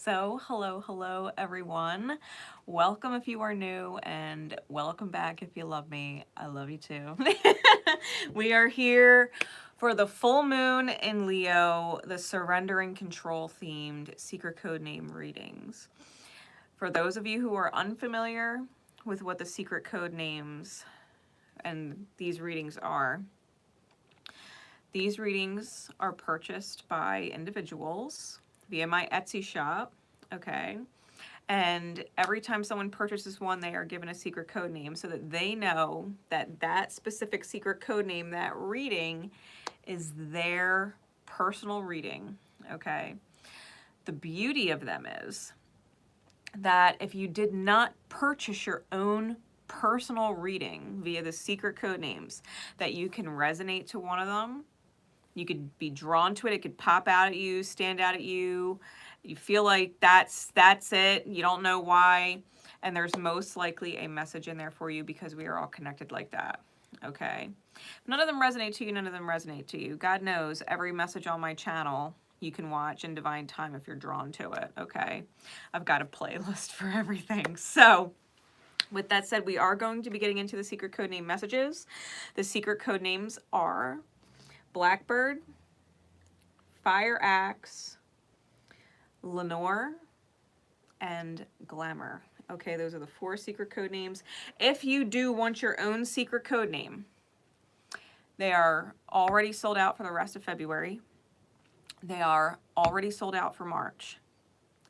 So, hello, everyone. Welcome if you are new, and welcome back if you love me. I love you too. We are here for the full moon in Leo, the surrender and control themed secret code name readings. For those of you who are unfamiliar with what the secret code names and these readings are purchased by individuals via my Etsy shop, okay? And every time someone purchases one, they are given a secret code name so that they know that that specific secret code name, that reading, is their personal reading, okay? The beauty of them is that if you did not purchase your own personal reading via the secret code names, that you can resonate to one of them. You could be drawn to it. It could pop out at you, stand out at you. You feel like that's it. You don't know why. And there's most likely a message in there for you because we are all connected like that. Okay. None of them resonate to you. None of them resonate to you. God knows every message on my channel you can watch in divine time if you're drawn to it. Okay. I've got a playlist for everything. So with that said, we are going to be getting into the secret code name messages. The secret code names are Blackbird, Fire Axe, Lenore, and Glamour. Okay, those are the 4 secret code names. If you do want your own secret code name, they are already sold out for the rest of February. They are already sold out for March.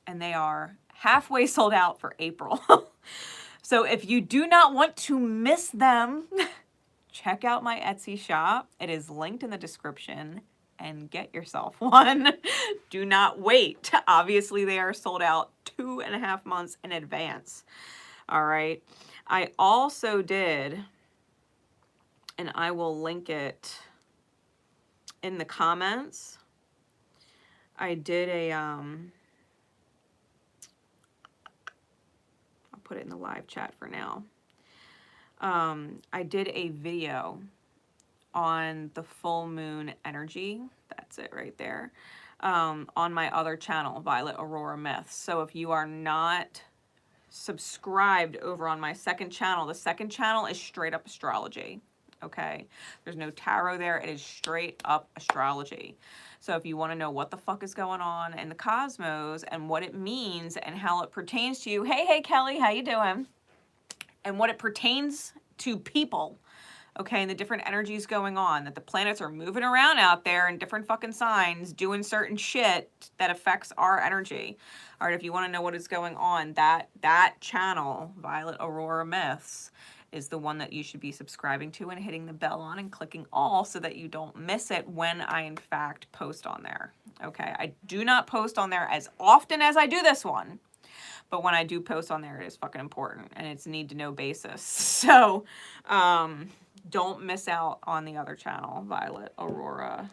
And they are halfway sold out for April. So if you do not want to miss them, check out my Etsy shop. It is linked in the description and get yourself one. Do not wait. Obviously, they are sold out 2.5 months in advance. All right. I also did, and I will link it in the comments. I did a, I'll put it in the live chat for now. I did a video on the full moon energy. That's it right there. On my other channel, 𝐬𝐿𝐿𝐴. So if you are not subscribed over on my second channel, the second channel is straight up astrology. Okay. There's no tarot there. It is straight up astrology. So if you want to know what the fuck is going on in the cosmos and what it means and how it pertains to you. Hey, Kelly, how you doing? And what it pertains to people, okay, and the different energies going on, that the planets are moving around out there in different fucking signs, doing certain shit that affects our energy. All right, if you want to know what is going on, that channel, 𝐬𝐿𝐴, is the one that you should be subscribing to and hitting the bell on and clicking all so that you don't miss it when I, in fact, post on there. Okay, I do not post on there as often as I do this one. But when I do post on there, it is fucking important and it's need-to-know basis. So don't miss out on the other channel, 𝐬𝐿𝐴.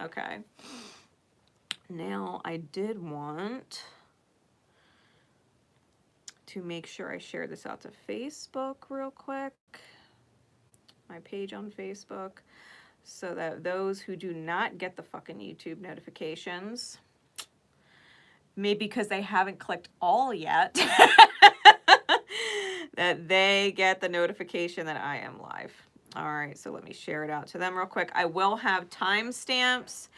Okay. Now, I did want to make sure I share this out to Facebook real quick. My page on Facebook. So that those who do not get the fucking YouTube notifications, maybe because they haven't clicked all yet, that they get the notification that I am live. All right, so let me share it out to them real quick. I will have timestamps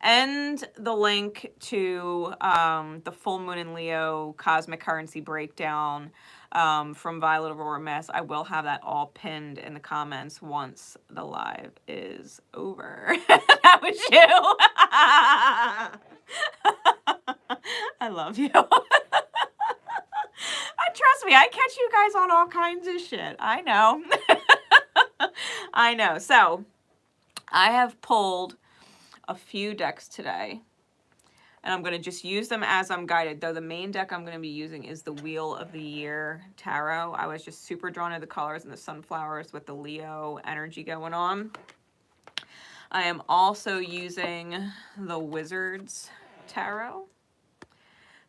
and the link to the full moon in Leo cosmic currency breakdown from 𝐬𝐿𝐴. I will have that all pinned in the comments once the live is over. That was you. I love you. Trust me, I catch you guys on all kinds of shit. I know. I know. So, I have pulled a few decks today. And I'm going to just use them as I'm guided. Though the main deck I'm going to be using is the Wheel of the Year Tarot. I was just super drawn to the colors and the sunflowers with the Leo energy going on. I am also using the Wizard's Tarot,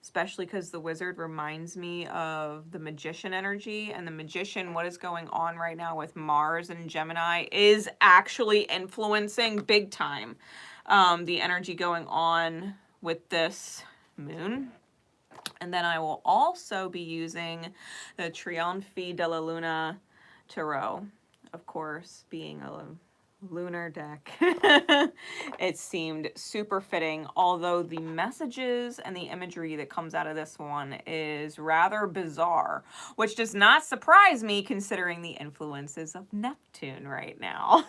especially because the Wizard reminds me of the Magician energy, and the Magician, what is going on right now with Mars and Gemini, is actually influencing big time the energy going on with this moon. And then I will also be using the 𝐸𝐴𝐿𝐵 de la Luna Tarot, of course, being a lunar deck. It seemed super fitting, although the messages and the imagery that comes out of this one is rather bizarre, which does not surprise me considering the influences of Neptune right now,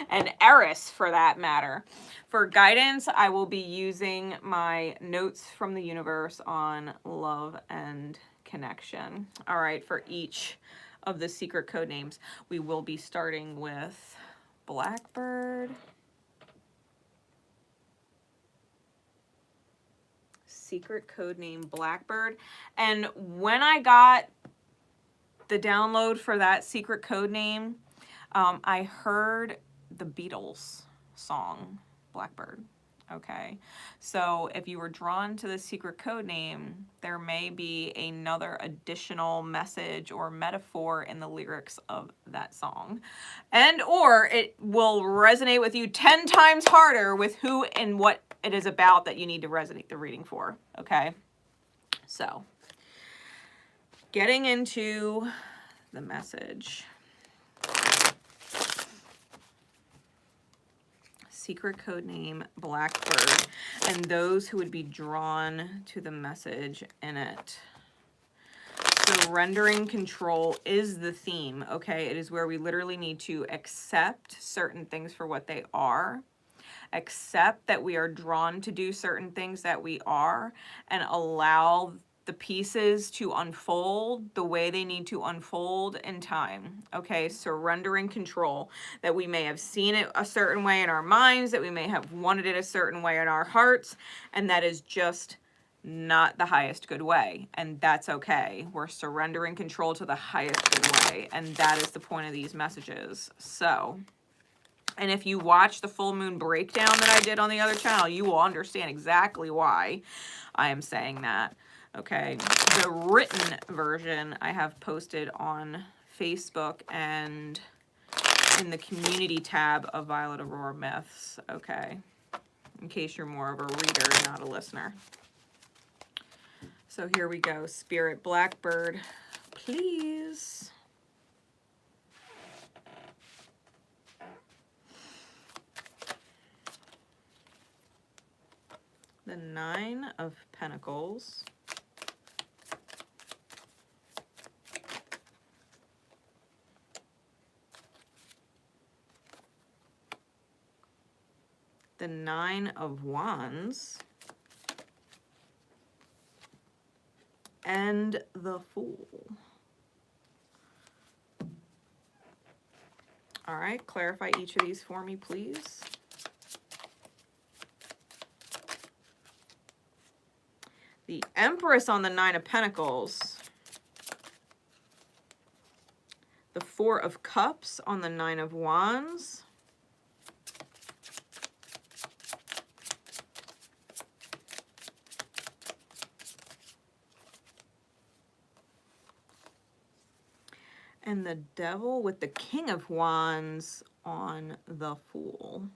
and Eris for that matter. For guidance, I will be using my notes from the universe on love and connection. All right, for each of the secret code names, we will be starting with Blackbird, secret code name Blackbird. And when I got the download for that secret code name, I heard the Beatles song Blackbird. Okay, so if you were drawn to the secret code name, there may be another additional message or metaphor in the lyrics of that song, and or it will resonate with you 10 times harder with who and what it is about that you need to resonate the reading for. Okay, so getting into the message. Secret code name Blackbird, and those who would be drawn to the message in it. Surrendering control is the theme, okay? It is where we literally need to accept certain things for what they are, accept that we are drawn to do certain things that we are, and allow the pieces to unfold the way they need to unfold in time, okay? Surrendering control, that we may have seen it a certain way in our minds, that we may have wanted it a certain way in our hearts, and that is just not the highest good way, and that's okay. We're surrendering control to the highest good way, and that is the point of these messages. So, and if you watch the full moon breakdown that I did on the other channel, you will understand exactly why I am saying that. Okay, the written version I have posted on Facebook and in the community tab of Violet Aurora Myths, okay, in case you're more of a reader, not a listener. So here we go. Spirit Blackbird, please. The 9 of Pentacles. The 9 of Wands, and the Fool. All right, clarify each of these for me, please. The Empress on the 9 of Pentacles. The 4 of Cups on the 9 of Wands. And the Devil with the King of Wands on the Fool.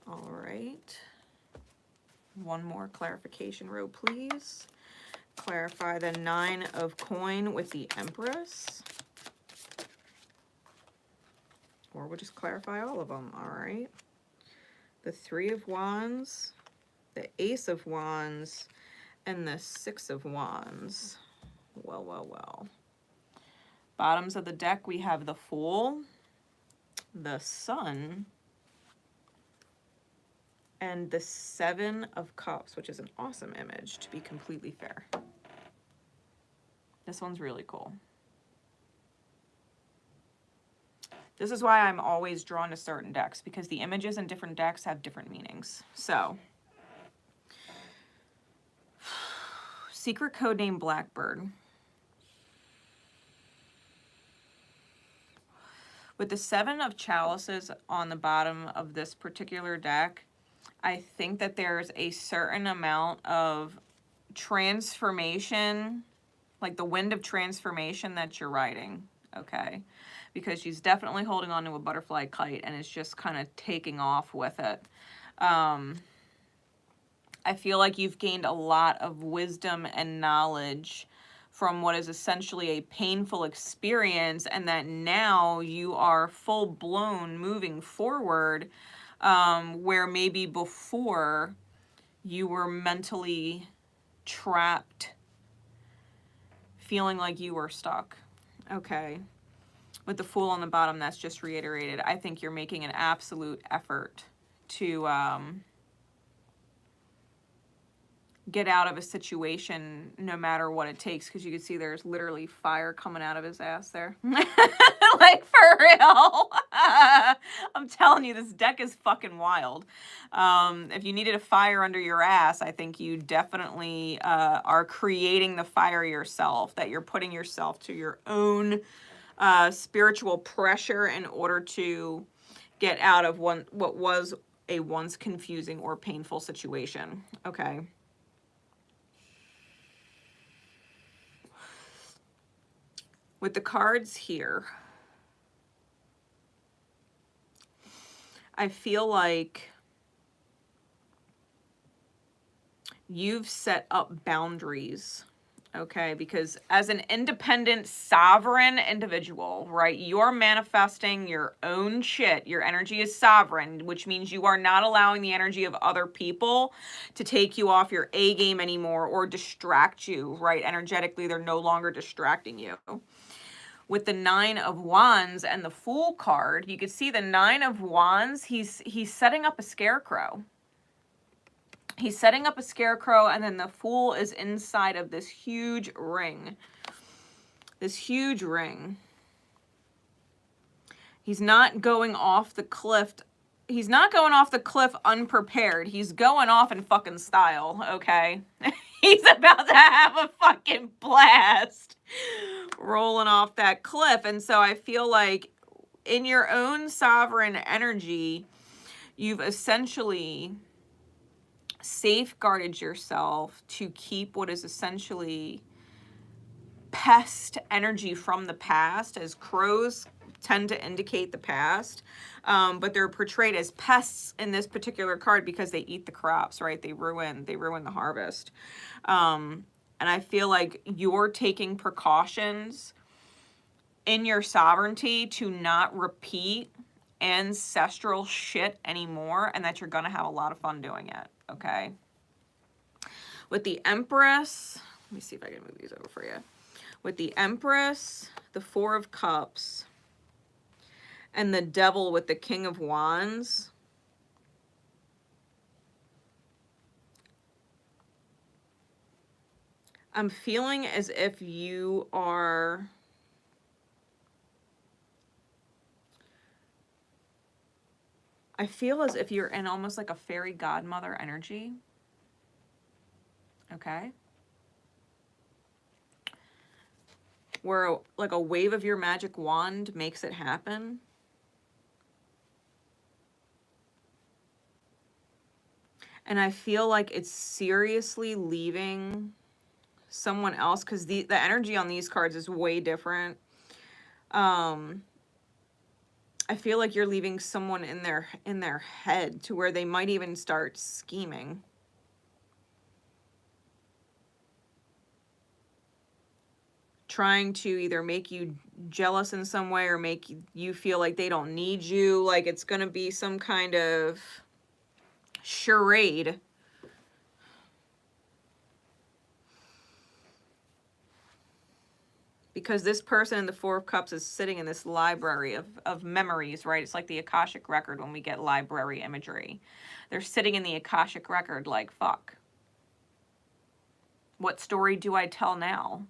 All right. One more clarification row, please. Clarify the 9 of Coin with the Empress. Or we'll just clarify all of them, all right? The 3 of Wands, the Ace of Wands, and the 6 of Wands. Well, well, well. Bottoms of the deck, we have the Fool, the Sun, and the 7 of Cups, which is an awesome image, to be completely fair. This one's really cool. This is why I'm always drawn to certain decks, because the images in different decks have different meanings. So, secret code name Blackbird. With the 7 of Chalices on the bottom of this particular deck, I think that there's a certain amount of transformation, like the wind of transformation that you're riding, okay? Because she's definitely holding on to a butterfly kite and is just kind of taking off with it. I I feel like you've gained a lot of wisdom and knowledge from what is essentially a painful experience, and that now you are full-blown moving forward, where maybe before you were mentally trapped, feeling like you were stuck. Okay. With the Fool on the bottom, that's just reiterated. I think you're making an absolute effort to get out of a situation no matter what it takes, because you can see there's literally fire coming out of his ass there. Like, for real. I'm telling you, this deck is fucking wild. If you needed a fire under your ass, I think you definitely are creating the fire yourself, that you're putting yourself to your own spiritual pressure in order to get out of what was a once confusing or painful situation. Okay. With the cards here, I feel like you've set up boundaries, okay? Because as an independent, sovereign individual, right, you're manifesting your own shit. Your energy is sovereign, which means you are not allowing the energy of other people to take you off your A game anymore or distract you, right? Energetically, they're no longer distracting you. With the Nine of Wands and the Fool card, you can see the Nine of Wands, he's setting up a scarecrow. He's setting up a scarecrow, and then the Fool is inside of this huge ring. This huge ring. He's not going off the cliff. He's not going off the cliff unprepared. He's going off in fucking style, okay? He's about to have a fucking blast rolling off that cliff. And so I feel like in your own sovereign energy, you've essentially safeguarded yourself to keep what is essentially pest energy from the past, as crows tend to indicate the past, but they're portrayed as pests in this particular card because they eat the crops, right? They ruin the harvest. And I feel like you're taking precautions in your sovereignty to not repeat ancestral shit anymore, and that you're gonna have a lot of fun doing it, okay? With the Empress, let me see if I can move these over for you. With the Empress, the Four of Cups, and the Devil with the King of Wands, I'm feeling as if you are I feel as if you're in almost like a fairy godmother energy. Okay? Where like a wave of your magic wand makes it happen. And I feel like it's seriously leaving someone else, because the energy on these cards is way different. I feel like you're leaving someone in their head to where they might even start scheming. Trying to either make you jealous in some way or make you feel like they don't need you. Like it's going to be some kind of charade. Because this person in the Four of Cups is sitting in this library of memories, right? It's like the Akashic record when we get library imagery. They're sitting in the Akashic record like, fuck. What story do I tell now?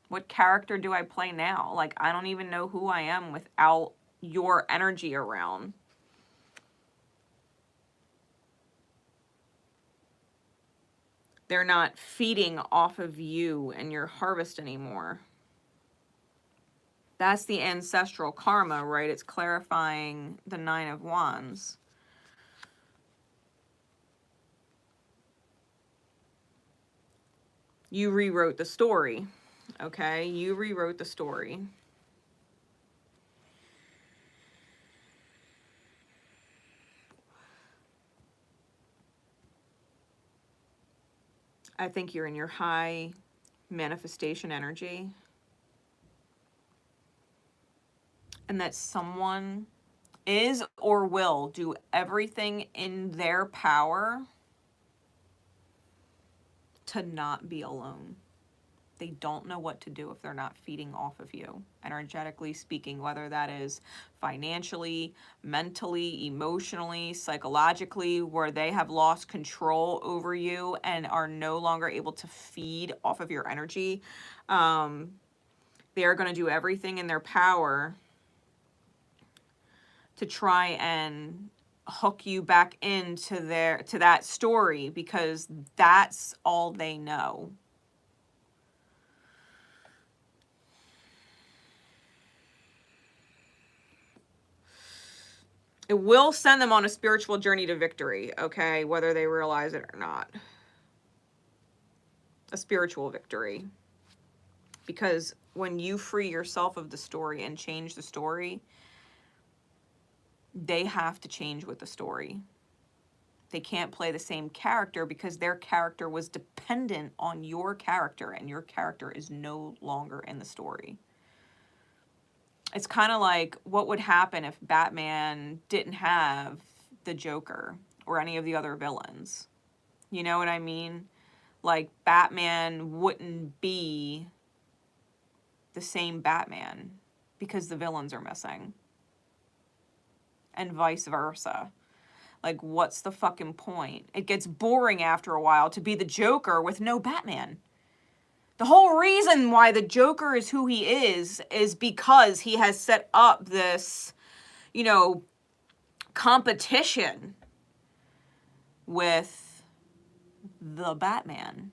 What character do I play now? Like, I don't even know who I am without your energy around. They're not feeding off of you and your harvest anymore. That's the ancestral karma, right? It's clarifying the Nine of Wands. You rewrote the story, okay? You rewrote the story. I think you're in your high manifestation energy. And that someone is or will do everything in their power to not be alone. They don't know what to do if they're not feeding off of you, energetically speaking, whether that is financially, mentally, emotionally, psychologically, where they have lost control over you and are no longer able to feed off of your energy. They are going to do everything in their power to try and hook you back into that story, because that's all they know. It will send them on a spiritual journey to victory, okay, whether they realize it or not. A spiritual victory. Because when you free yourself of the story and change the story, they have to change with the story. They can't play the same character because their character was dependent on your character, and your character is no longer in the story. It's kind of like what would happen if Batman didn't have the Joker or any of the other villains. You know what I mean? Like, Batman wouldn't be the same Batman because the villains are missing. And vice versa. Like, what's the fucking point? It gets boring after a while to be the Joker with no Batman. The whole reason why the Joker is who he is because he has set up this, you know, competition with the Batman.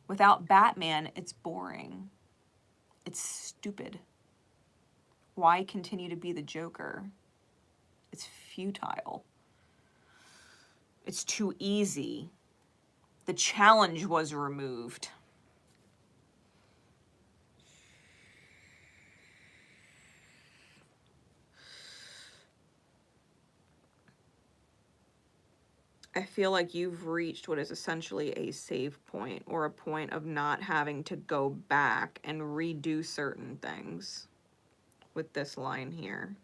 Without Batman, it's boring. It's stupid. Why continue to be the Joker? It's futile. It's too easy. The challenge was removed. I feel like you've reached what is essentially a save point, or a point of not having to go back and redo certain things with this line here.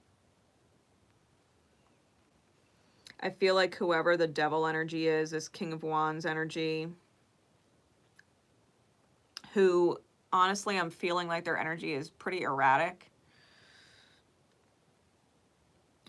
I feel like whoever the devil energy is, this King of Wands energy, who honestly I'm feeling like their energy is pretty erratic.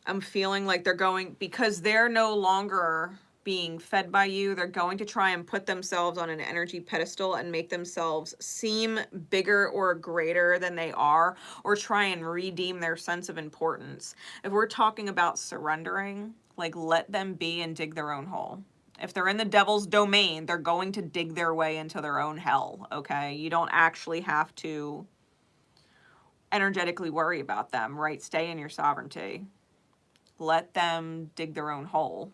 I'm feeling like they're going, because they're no longer being fed by you, they're going to try and put themselves on an energy pedestal and make themselves seem bigger or greater than they are, or try and redeem their sense of importance. If we're talking about surrendering, like, let them be and dig their own hole. If they're in the devil's domain, they're going to dig their way into their own hell, okay? You don't actually have to energetically worry about them, right? Stay in your sovereignty. Let them dig their own hole.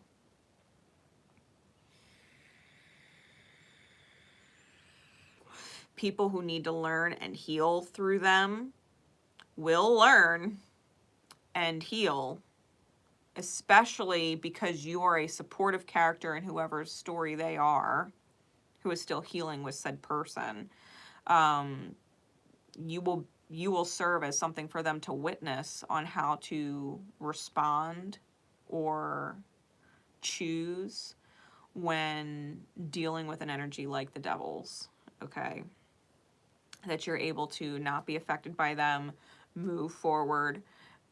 People who need to learn and heal through them will learn and heal, especially because you are a supportive character in whoever's story they are, who is still healing with said person. You will serve as something for them to witness on how to respond or choose when dealing with an energy like the devil's, okay? That you're able to not be affected by them, move forward,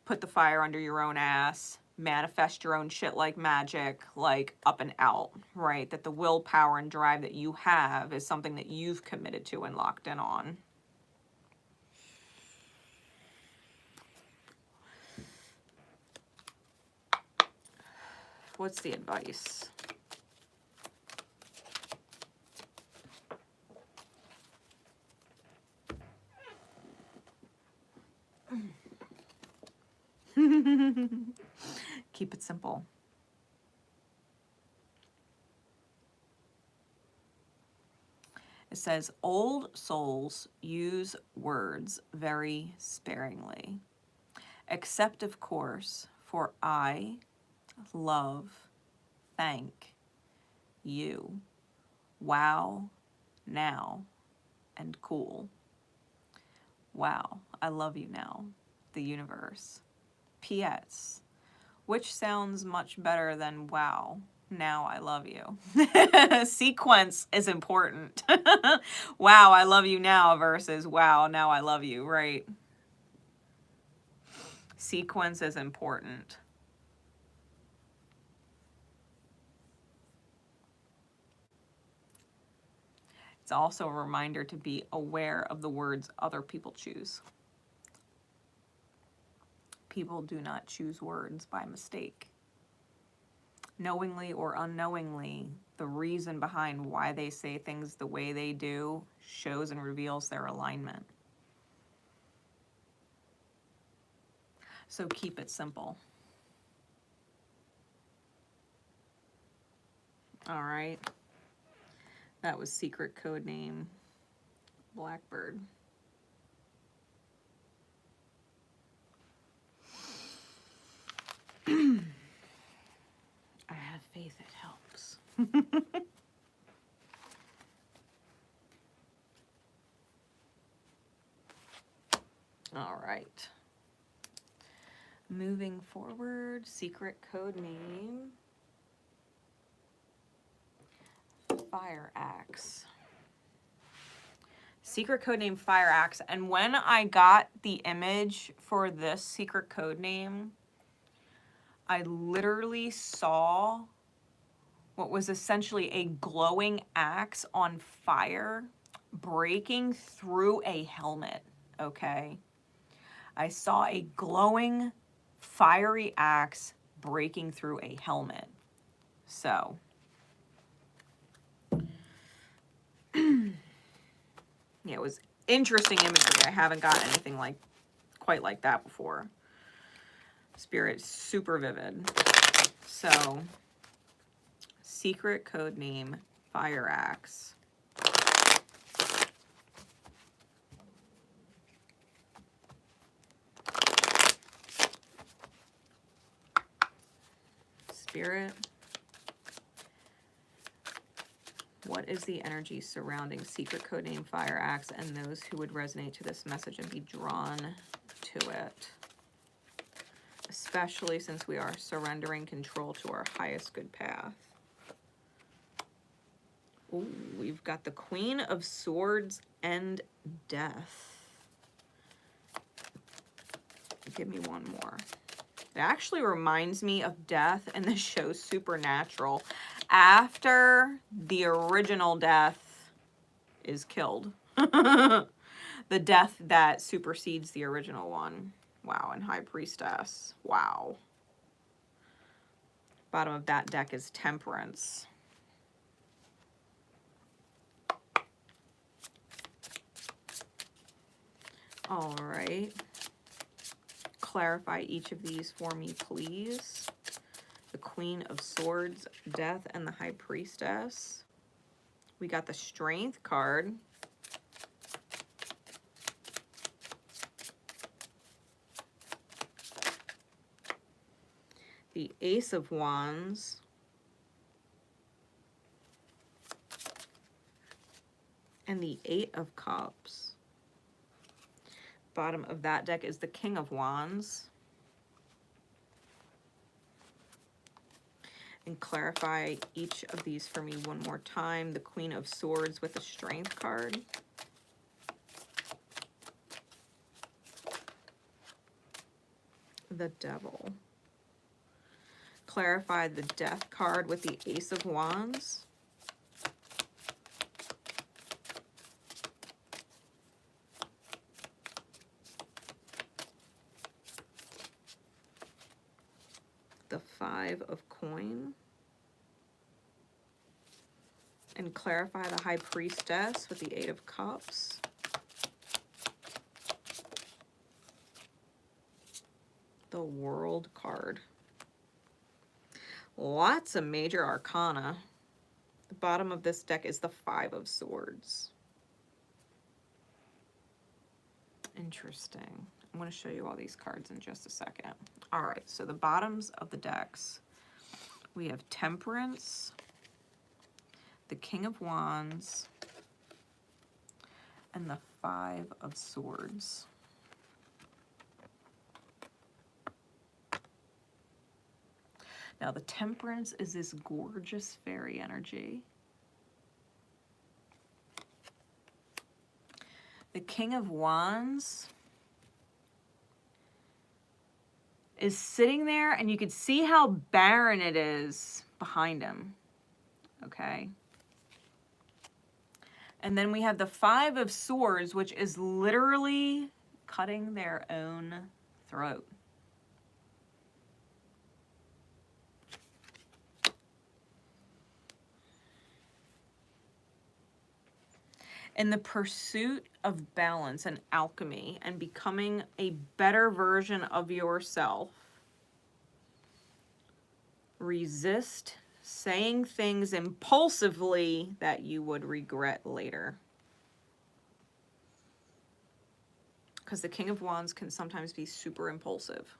put the fire under your own ass, manifest your own shit like magic, like up and out, right? That the willpower and drive that you have is something that you've committed to and locked in on. What's the advice? Keep it simple. It says, old souls use words very sparingly, except, of course, for I love, thank you, wow, now, and cool. Wow, I love you now, the universe. P.S. Which sounds much better than wow, now I love you. Sequence is important. Wow, I love you now versus wow, now I love you, right? Sequence is important. It's also a reminder to be aware of the words other people choose. People do not choose words by mistake. Knowingly or unknowingly, the reason behind why they say things the way they do shows and reveals their alignment. So keep it simple. All right. That was secret code name Blackbird. I have faith it helps. All right. Moving forward, secret code name Fire Axe. Secret code name Fire Axe. And when I got the image for this secret code name, I literally saw what was essentially a glowing axe on fire breaking through a helmet, okay? I saw a glowing, fiery axe breaking through a helmet. So, yeah, it was interesting imagery. I haven't got anything quite like that before. Spirit, super vivid. So, secret code name Fire Axe. Spirit, what is the energy surrounding secret code name Fire Axe and those who would resonate to this message and be drawn to it? Especially since we are surrendering control to our highest good path. Ooh, we've got the Queen of Swords and Death. Give me one more. It actually reminds me of Death in the show Supernatural. After the original Death is killed. The Death that supersedes the original one. Wow, and High Priestess. Wow. Bottom of that deck is Temperance. All right. Clarify each of these for me, please. The Queen of Swords, Death, and the High Priestess. We got the Strength card. The Ace of Wands. And the Eight of Cups. Bottom of that deck is the King of Wands. And clarify each of these for me one more time. The Queen of Swords with the Strength card. The Devil. Clarify the Death card with the Ace of Wands. The Five of Coin. And clarify the High Priestess with the Eight of Cups. The World card. Lots of major arcana. The bottom of this deck is the Five of Swords. Interesting. I'm going to show you all these cards in just a second. All right, so the bottoms of the decks, we have Temperance, the King of Wands, and the Five of Swords. Now, the Temperance is this gorgeous fairy energy. The King of Wands is sitting there, and you can see how barren it is behind him. Okay. And then we have the Five of Swords, which is literally cutting their own throat. In the pursuit of balance and alchemy and becoming a better version of yourself, resist saying things impulsively that you would regret later. Because the King of Wands can sometimes be super impulsive.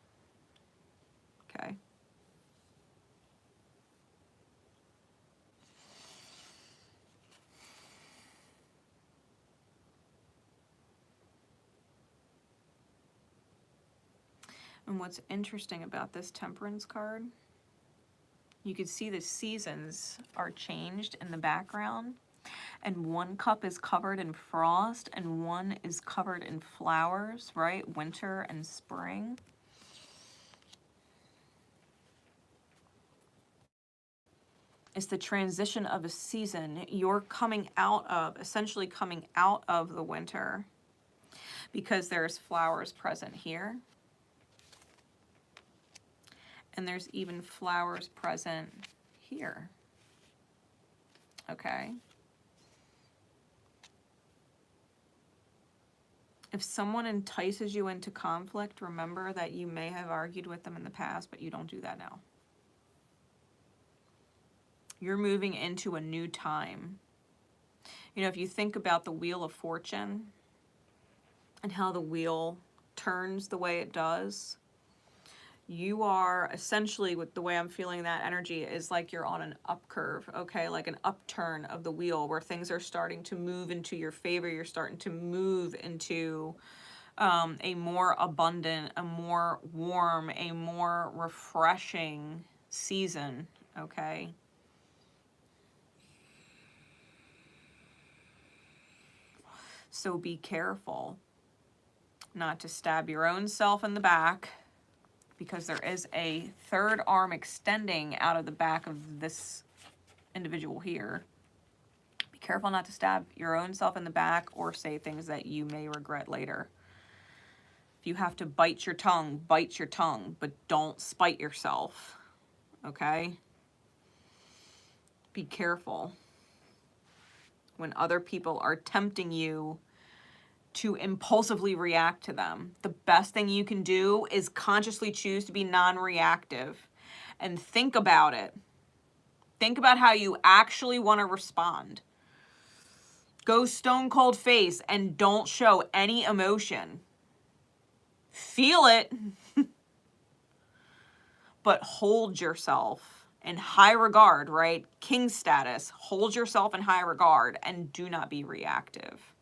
Okay. And what's interesting about this Temperance card, you can see the seasons are changed in the background, and one cup is covered in frost and one is covered in flowers, right? Winter and spring. It's the transition of a season. You're coming out of, essentially coming out of the winter, because there's flowers present here. And there's even flowers present here. Okay. If someone entices you into conflict, remember that you may have argued with them in the past, but you don't do that now. You're moving into a new time. You know, if you think about the Wheel of Fortune and how the wheel turns the way it does, you are essentially, with the way I'm feeling that energy, is like you're on an up curve, okay? Like an upturn of the wheel where things are starting to move into your favor. You're starting to move into a more abundant, a more warm, a more refreshing season, okay? So be careful not to stab your own self in the back, because there is a third arm extending out of the back of this individual here. Be careful not to stab your own self in the back or say things that you may regret later. If you have to bite your tongue, but don't spite yourself, okay? Be careful when other people are tempting you to impulsively react to them. The best thing you can do is consciously choose to be non-reactive and think about it. Think about how you actually want to respond. Go stone cold face and don't show any emotion. Feel it, but hold yourself in high regard, right? King status. Hold yourself in high regard and do not be reactive.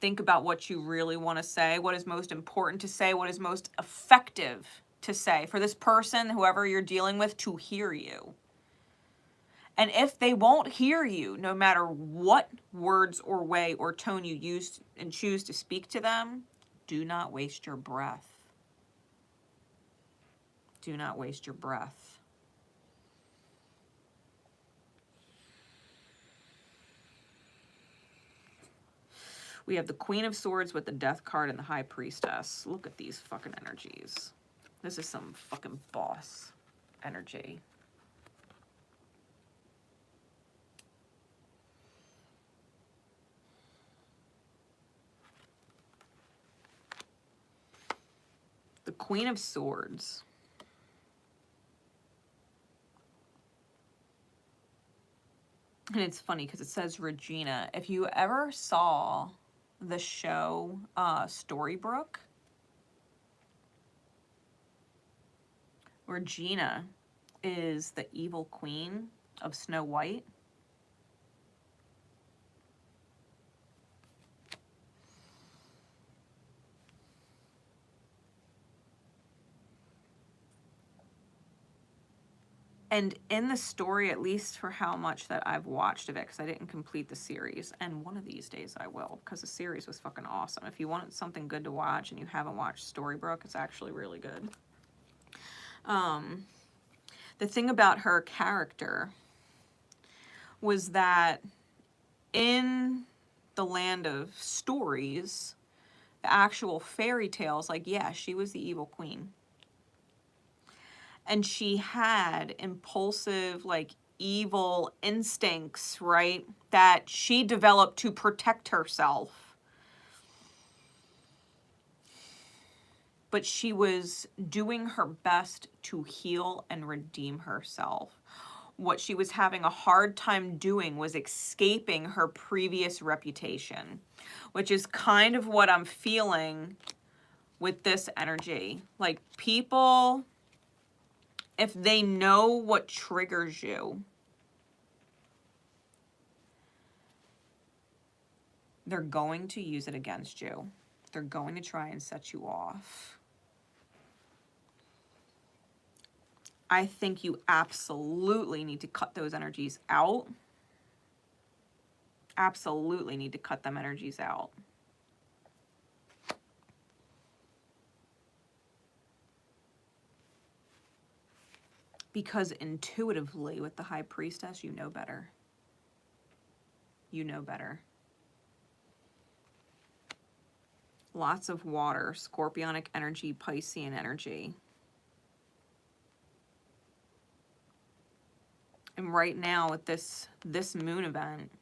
Think about what you really want to say, what is most important to say, what is most effective to say for this person, whoever you're dealing with, to hear you. And if they won't hear you, no matter what words or way or tone you use and choose to speak to them, do not waste your breath. Do not waste your breath. We have the Queen of Swords with the Death card and the High Priestess. Look at these fucking energies. This is some fucking boss energy. The Queen of Swords. And it's funny because it says Regina. If you ever saw the show Storybrooke, Regina is the evil queen of Snow White. And in the story, at least for how much that I've watched of it, because I didn't complete the series, and one of these days I will, because the series was fucking awesome. If you want something good to watch and you haven't watched Storybrooke, it's actually really good. The thing about her character was that in the land of stories, the actual fairy tales, like, yeah, she was the evil queen. And she had impulsive, like, evil instincts, right, that she developed to protect herself. But she was doing her best to heal and redeem herself. What she was having a hard time doing was escaping her previous reputation, which is kind of what I'm feeling with this energy. Like, people, if they know what triggers you, they're going to use it against you. They're going to try and set you off. I think you absolutely need to cut those energies out. Absolutely need to cut them energies out. Because intuitively, with the High Priestess, you know better. You know better. Lots of water, Scorpionic energy, Piscean energy. And right now with this moon event,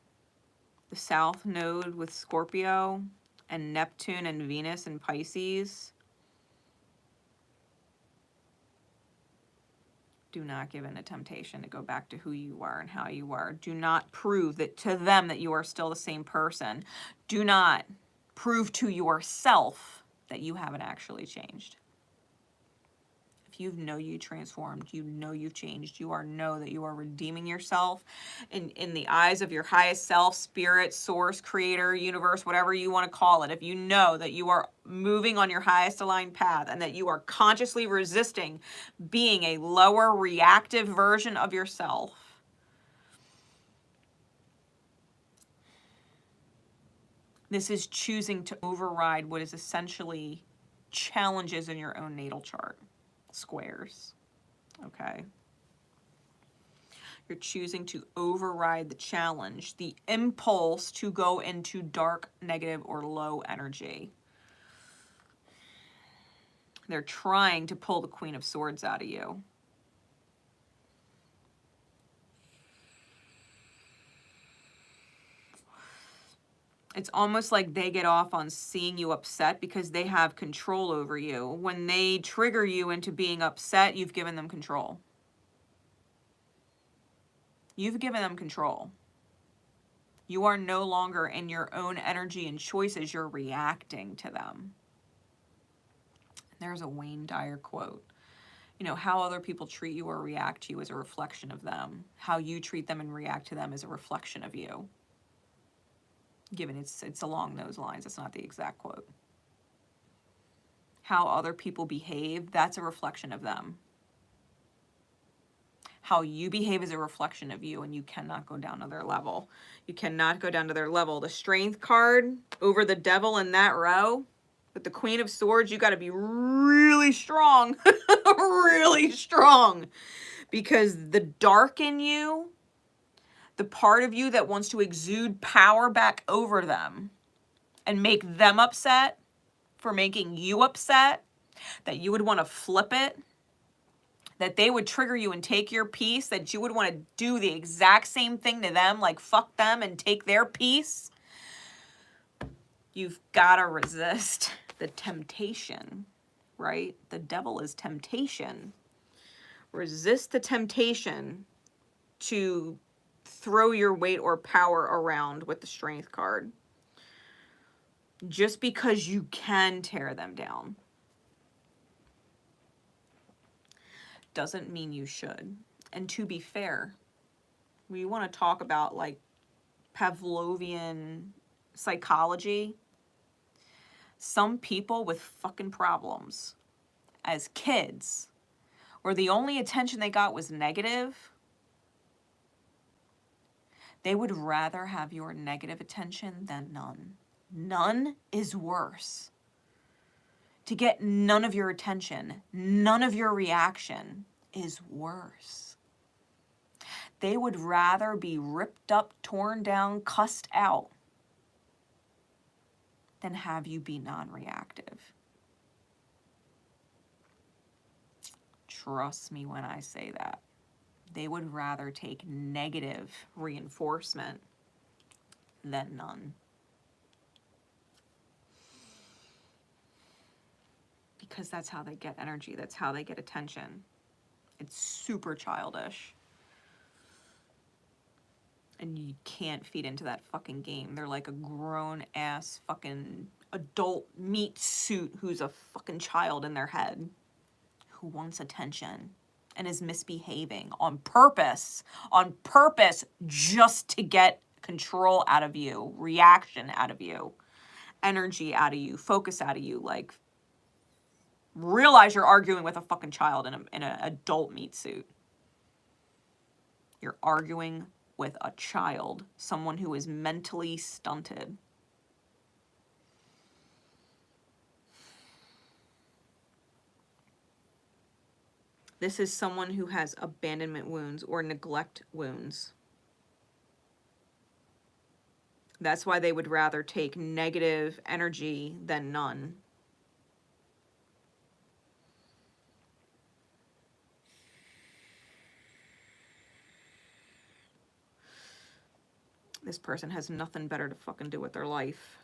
the South Node with Scorpio and Neptune and Venus and Pisces, do not give in to temptation to go back to who you are and how you are. Do not prove that to them that you are still the same person. Do not prove to yourself that you haven't actually changed. If you know you transformed, you know you've changed, you know that you are redeeming yourself in the eyes of your highest self, spirit, source, creator, universe, whatever you want to call it. If you know that you are moving on your highest aligned path and that you are consciously resisting being a lower reactive version of yourself, this is choosing to override what is essentially challenges in your own natal chart. Squares, okay? You're choosing to override the challenge, the impulse to go into dark, negative, or low energy. They're trying to pull the Queen of Swords out of you. It's almost like they get off on seeing you upset because they have control over you. When they trigger you into being upset, you've given them control. You've given them control. You are no longer in your own energy and choices. You're reacting to them. There's a Wayne Dyer quote. You know, how other people treat you or react to you is a reflection of them. How you treat them and react to them is a reflection of you. Given it's along those lines, it's not the exact quote. How other people behave, that's a reflection of them. How you behave is a reflection of you, and you cannot go down to their level. You cannot go down to their level. The Strength card over the Devil in that row, with the Queen of Swords, you got to be really strong. Really strong. Because the dark in you, the part of you that wants to exude power back over them and make them upset for making you upset, that you would want to flip it, that they would trigger you and take your peace, that you would want to do the exact same thing to them, like fuck them and take their peace. You've got to resist the temptation, right? The devil is temptation. Resist the temptation to throw your weight or power around with the Strength card. Just because you can tear them down doesn't mean you should. And to be fair, we want to talk about like Pavlovian psychology. Some people with fucking problems as kids, where the only attention they got was negative, they would rather have your negative attention than none. None is worse. To get none of your attention, none of your reaction is worse. They would rather be ripped up, torn down, cussed out than have you be non-reactive. Trust me when I say that. They would rather take negative reinforcement than none. Because that's how they get energy. That's how they get attention. It's super childish. And you can't feed into that fucking game. They're like a grown-ass fucking adult meat suit who's a fucking child in their head who wants attention and is misbehaving on purpose just to get control out of you, reaction out of you, energy out of you, focus out of you. Like, realize you're arguing with a fucking child in an adult meat suit. You're arguing with a child, someone who is mentally stunted. This is someone who has abandonment wounds or neglect wounds. That's why they would rather take negative energy than none. This person has nothing better to fucking do with their life.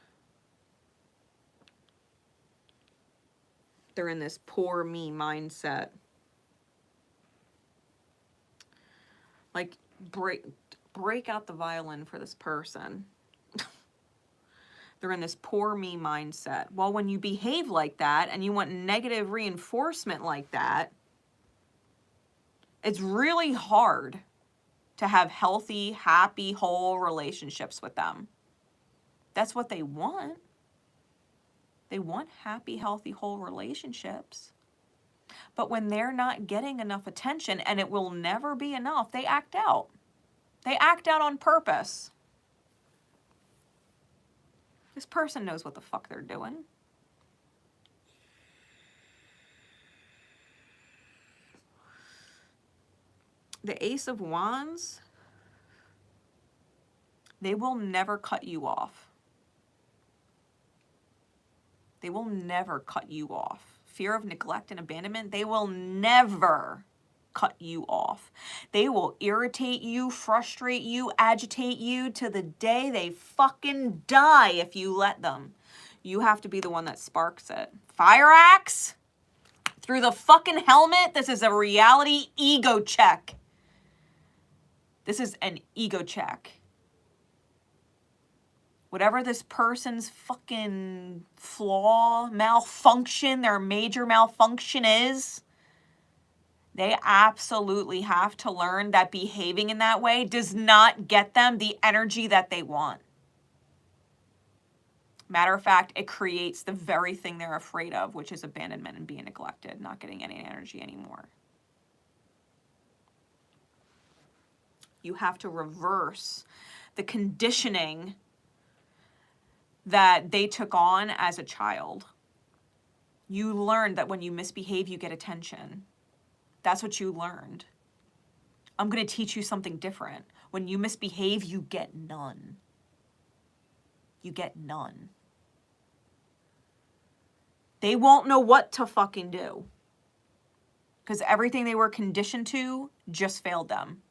They're in this poor me mindset. Like, break out the violin for this person. They're in this poor me mindset. Well, when you behave like that and you want negative reinforcement like that, it's really hard to have healthy, happy, whole relationships with them. That's what they want. They want happy, healthy, whole relationships. But when they're not getting enough attention, and it will never be enough, they act out. They act out on purpose. This person knows what the fuck they're doing. The Ace of Wands, they will never cut you off. They will never cut you off. Fear of neglect and abandonment, they will never cut you off. They will irritate you, frustrate you, agitate you to the day they fucking die if you let them. You have to be the one that sparks it. Fire axe through the fucking helmet. This is a reality ego check. This is an ego check. Whatever this person's fucking flaw, malfunction, their major malfunction is, they absolutely have to learn that behaving in that way does not get them the energy that they want. Matter of fact, it creates the very thing they're afraid of, which is abandonment and being neglected, not getting any energy anymore. You have to reverse the conditioning that they took on as a child. You learned that when you misbehave, you get attention. That's what you learned. I'm going to teach you something different. When you misbehave, you get none. You get none. They won't know what to fucking do, because everything they were conditioned to just failed them.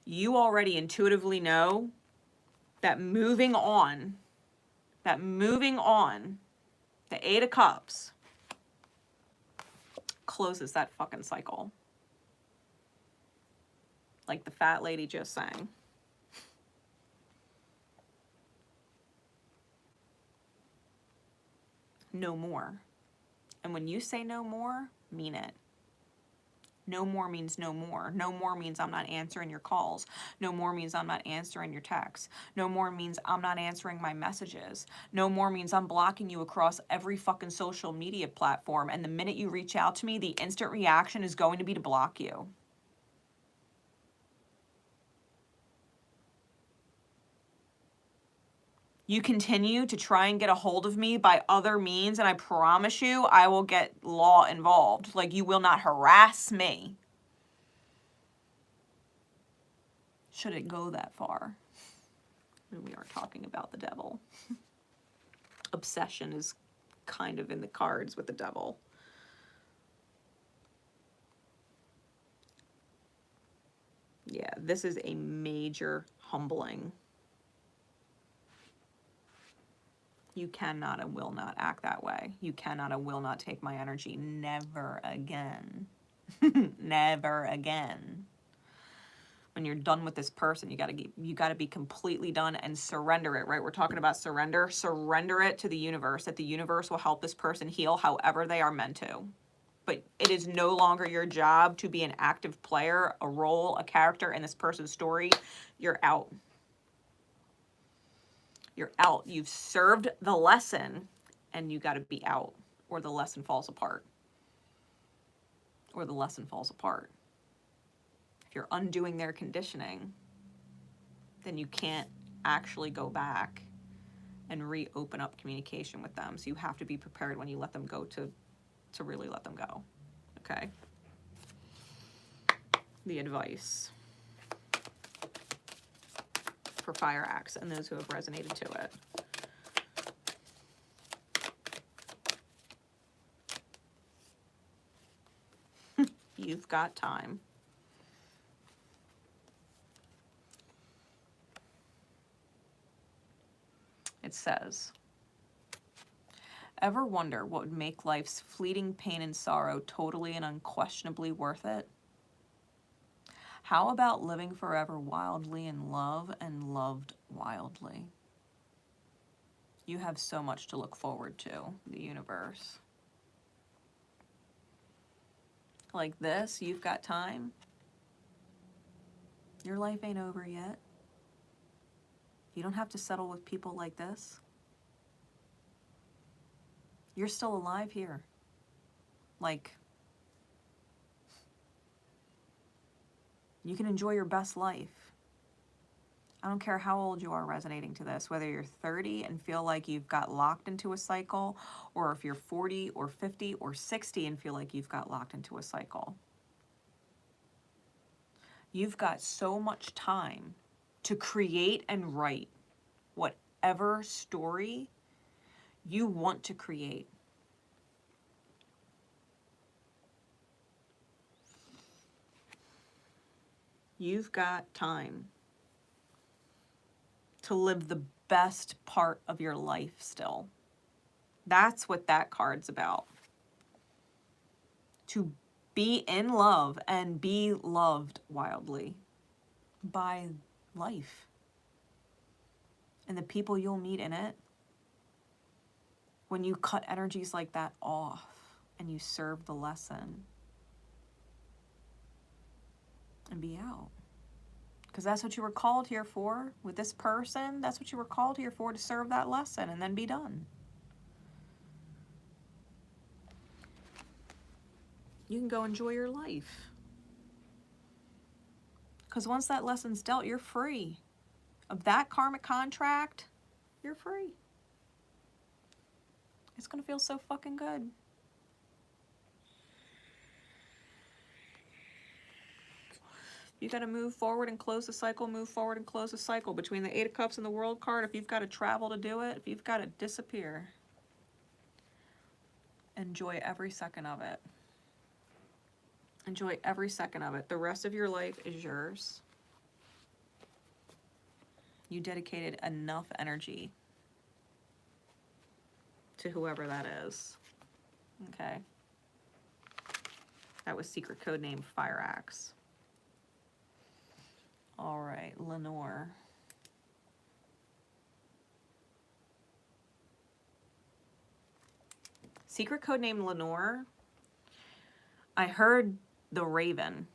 You already intuitively know that moving on, the Eight of Cups closes that fucking cycle. Like the fat lady just sang. No more. And when you say no more, mean it. No more means no more. No more means I'm not answering your calls. No more means I'm not answering your texts. No more means I'm not answering my messages. No more means I'm blocking you across every fucking social media platform. And the minute you reach out to me, the instant reaction is going to be to block you. You continue to try and get a hold of me by other means, and I promise you, I will get law involved. Like, you will not harass me. Should it go that far? And we are talking about the devil. Obsession is kind of in the cards with the devil. Yeah, this is a major humbling. You cannot and will not act that way. You cannot and will not take my energy. Never again. Never again. When you're done with this person, you gotta be completely done and surrender it, right? We're talking about surrender. Surrender it to the universe, that the universe will help this person heal however they are meant to. But it is no longer your job to be an active player, a role, a character in this person's story. You're out. You're out. You've served the lesson, and you got to be out, or the lesson falls apart. Or the lesson falls apart. If you're undoing their conditioning, then you can't actually go back and reopen up communication with them. So you have to be prepared when you let them go to really let them go. Okay? The advice for fire acts and those who have resonated to it. You've got time. It says, ever wonder what would make life's fleeting pain and sorrow totally and unquestionably worth it? How about living forever wildly in love and loved wildly? You have so much to look forward to, the universe. Like this, you've got time. Your life ain't over yet. You don't have to settle with people like this. You're still alive here. Like, you can enjoy your best life. I don't care how old you are resonating to this, whether you're 30 and feel like you've got locked into a cycle, or if you're 40 or 50 or 60 and feel like you've got locked into a cycle. You've got so much time to create and write whatever story you want to create. You've got time to live the best part of your life still. That's what that card's about. To be in love and be loved wildly by life and the people you'll meet in it. When you cut energies like that off and you serve the lesson and be out. Because that's what you were called here for with this person. That's what you were called here for, to serve that lesson and then be done. You can go enjoy your life. Because once that lesson's dealt, you're free. Of that karmic contract, you're free. It's going to feel so fucking good. You got to move forward and close the cycle, move forward and close the cycle. Between the Eight of Cups and the World card, if you've got to travel to do it, if you've got to disappear, enjoy every second of it. Enjoy every second of it. The rest of your life is yours. You dedicated enough energy to whoever that is. Okay. That was secret code name Fire Axe. All right, Lenore. Secret code name Lenore. I heard The Raven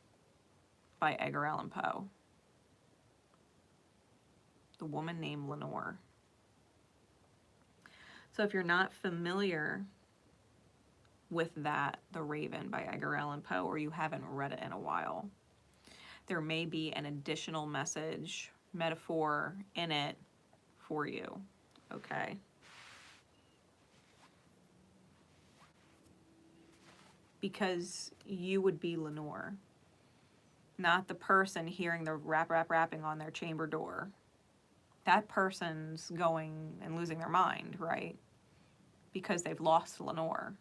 by Edgar Allan Poe. The woman named Lenore. So if you're not familiar with that, The Raven by Edgar Allan Poe, or you haven't read it in a while, there may be an additional message, metaphor in it for you, okay? Because you would be Lenore, not the person hearing the rapping on their chamber door. That person's going and losing their mind, right? Because they've lost Lenore.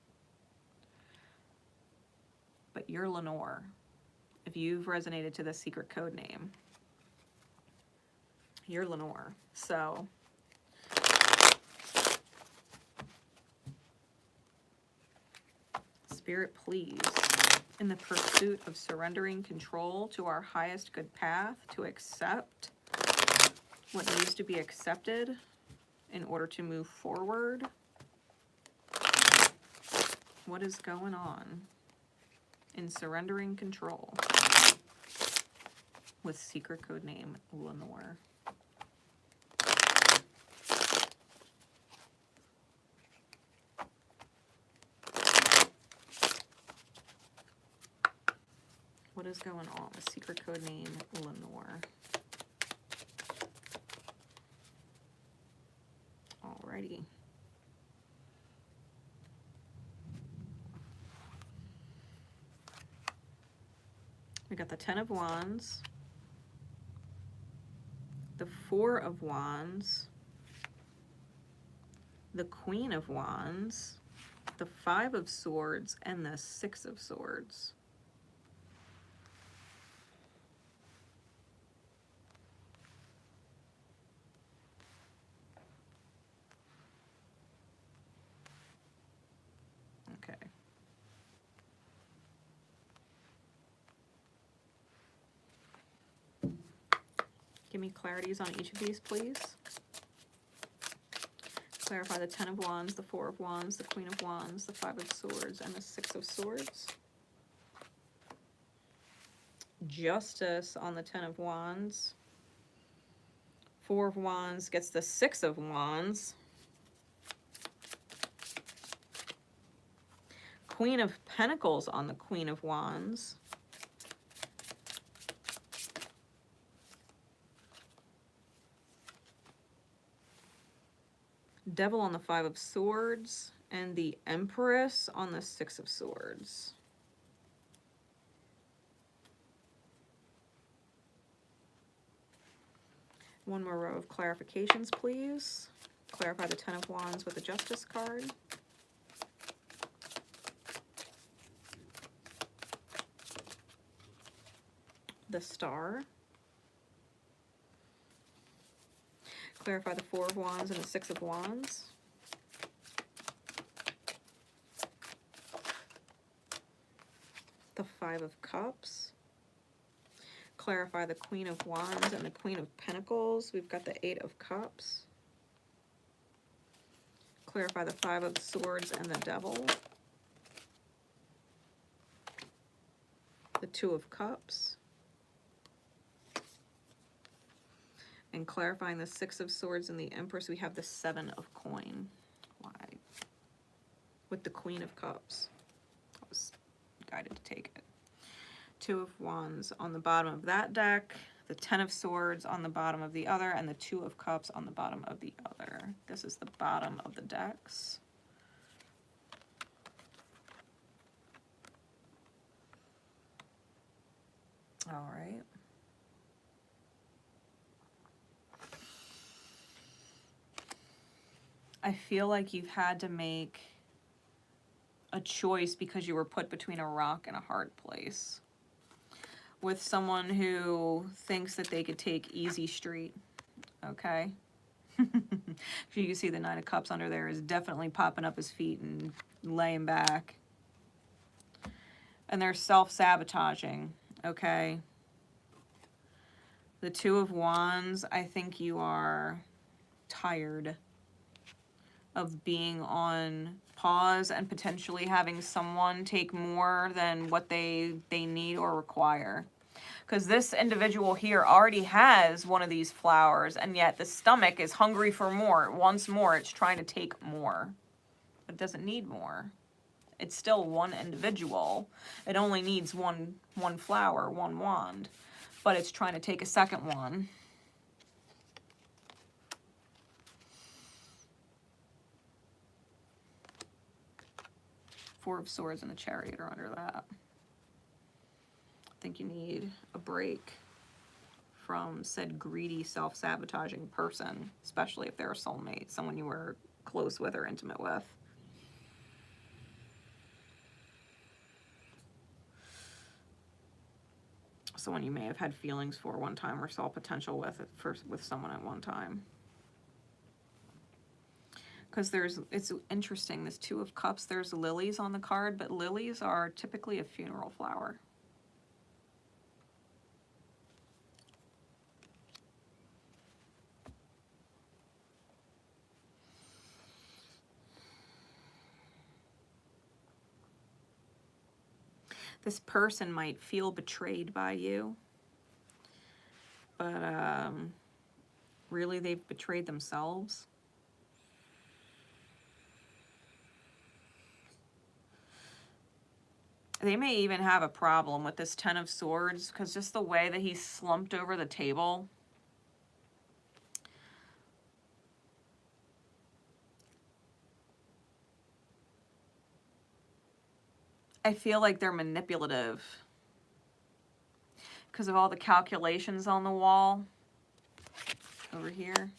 But you're Lenore. If you've resonated to the secret code name, you're Lenore. So Spirit, please, in the pursuit of surrendering control to our highest good path, to accept what needs to be accepted in order to move forward, what is going on in surrendering control with secret code name Lenore? What is going on with secret code name Lenore? Alrighty. We got the 10 of Wands, the 4 of Wands, the Queen of Wands, the 5 of Swords, and the 6 of Swords. Okay. Give me clarities on each of these, please. Clarify the 10 of Wands, the 4 of Wands, the Queen of Wands, the 5 of Swords, and the 6 of Swords. Justice on the 10 of Wands. 4 of Wands gets the 6 of Wands. Queen of Pentacles on the Queen of Wands. Devil on the 5 of Swords, and the Empress on the 6 of Swords. One more row of clarifications, please. Clarify the 10 of Wands with the Justice card. The Star. Clarify the 4 of Wands and the 6 of Wands. The 5 of Cups. Clarify the Queen of Wands and the Queen of Pentacles. We've got the 8 of Cups. Clarify the 5 of Swords and the Devil. The 2 of Cups. And clarifying the 6 of Swords and the Empress, we have the 7 of Coin. Why? With the Queen of Cups. I was guided to take it. 2 of Wands on the bottom of that deck, the 10 of Swords on the bottom of the other, and the 2 of Cups on the bottom of the other. This is the bottom of the decks. All right. I feel like you've had to make a choice because you were put between a rock and a hard place. With someone who thinks that they could take easy street, okay? You can see the 9 of Cups under there is definitely popping up his feet and laying back. And they're self-sabotaging, okay? The 2 of Wands, I think you are tired of being on pause and potentially having someone take more than what they need or require. Because this individual here already has one of these flowers, and yet the stomach is hungry for more. It wants more. It's trying to take more. But it doesn't need more. It's still one individual. It only needs one flower, one wand. But it's trying to take a second one. Four of Swords and the Chariot are under that. I think you need a break from said greedy, self-sabotaging person, especially if they're a soulmate, someone you were close with or intimate with. Someone you may have had feelings for one time or saw potential with someone at one time. Because it's interesting, this Two of Cups, there's lilies on the card, but lilies are typically a funeral flower. This person might feel betrayed by you, but really they've betrayed themselves. They may even have a problem with this Ten of Swords, because just the way that he's slumped over the table. I feel like they're manipulative because of all the calculations on the wall over here.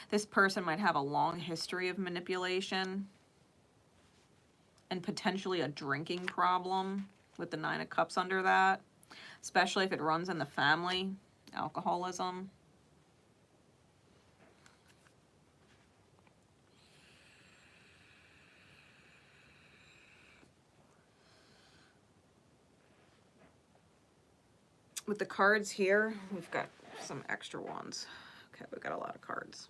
This person might have a long history of manipulation and potentially a drinking problem with the Nine of Cups under that, especially if it runs in the family, alcoholism. With the cards here, we've got some extra ones. Okay, we've got a lot of cards.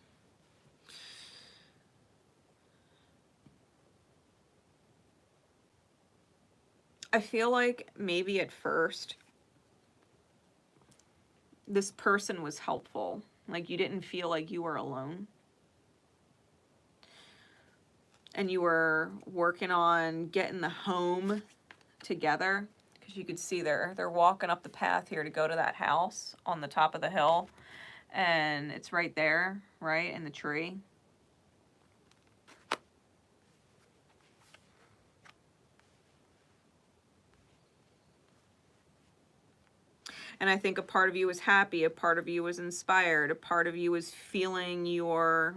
I feel like maybe at first this person was helpful. Like you didn't feel like you were alone. And you were working on getting the home together. Because you could see they're walking up the path here to go to that house on the top of the hill. And it's right there, right, in the tree. And I think a part of you was happy, a part of you was inspired, a part of you was feeling your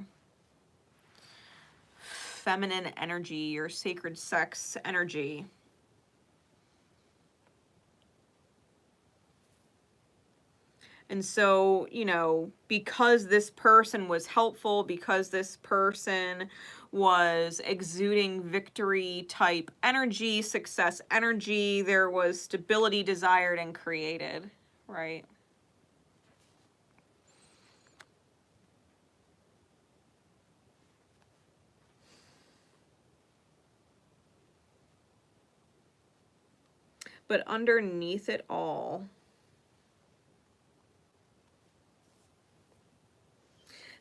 feminine energy, your sacred sex energy. And so, you know, because this person was helpful, because this person was exuding victory type energy, success energy, there was stability desired and created, right? But underneath it all,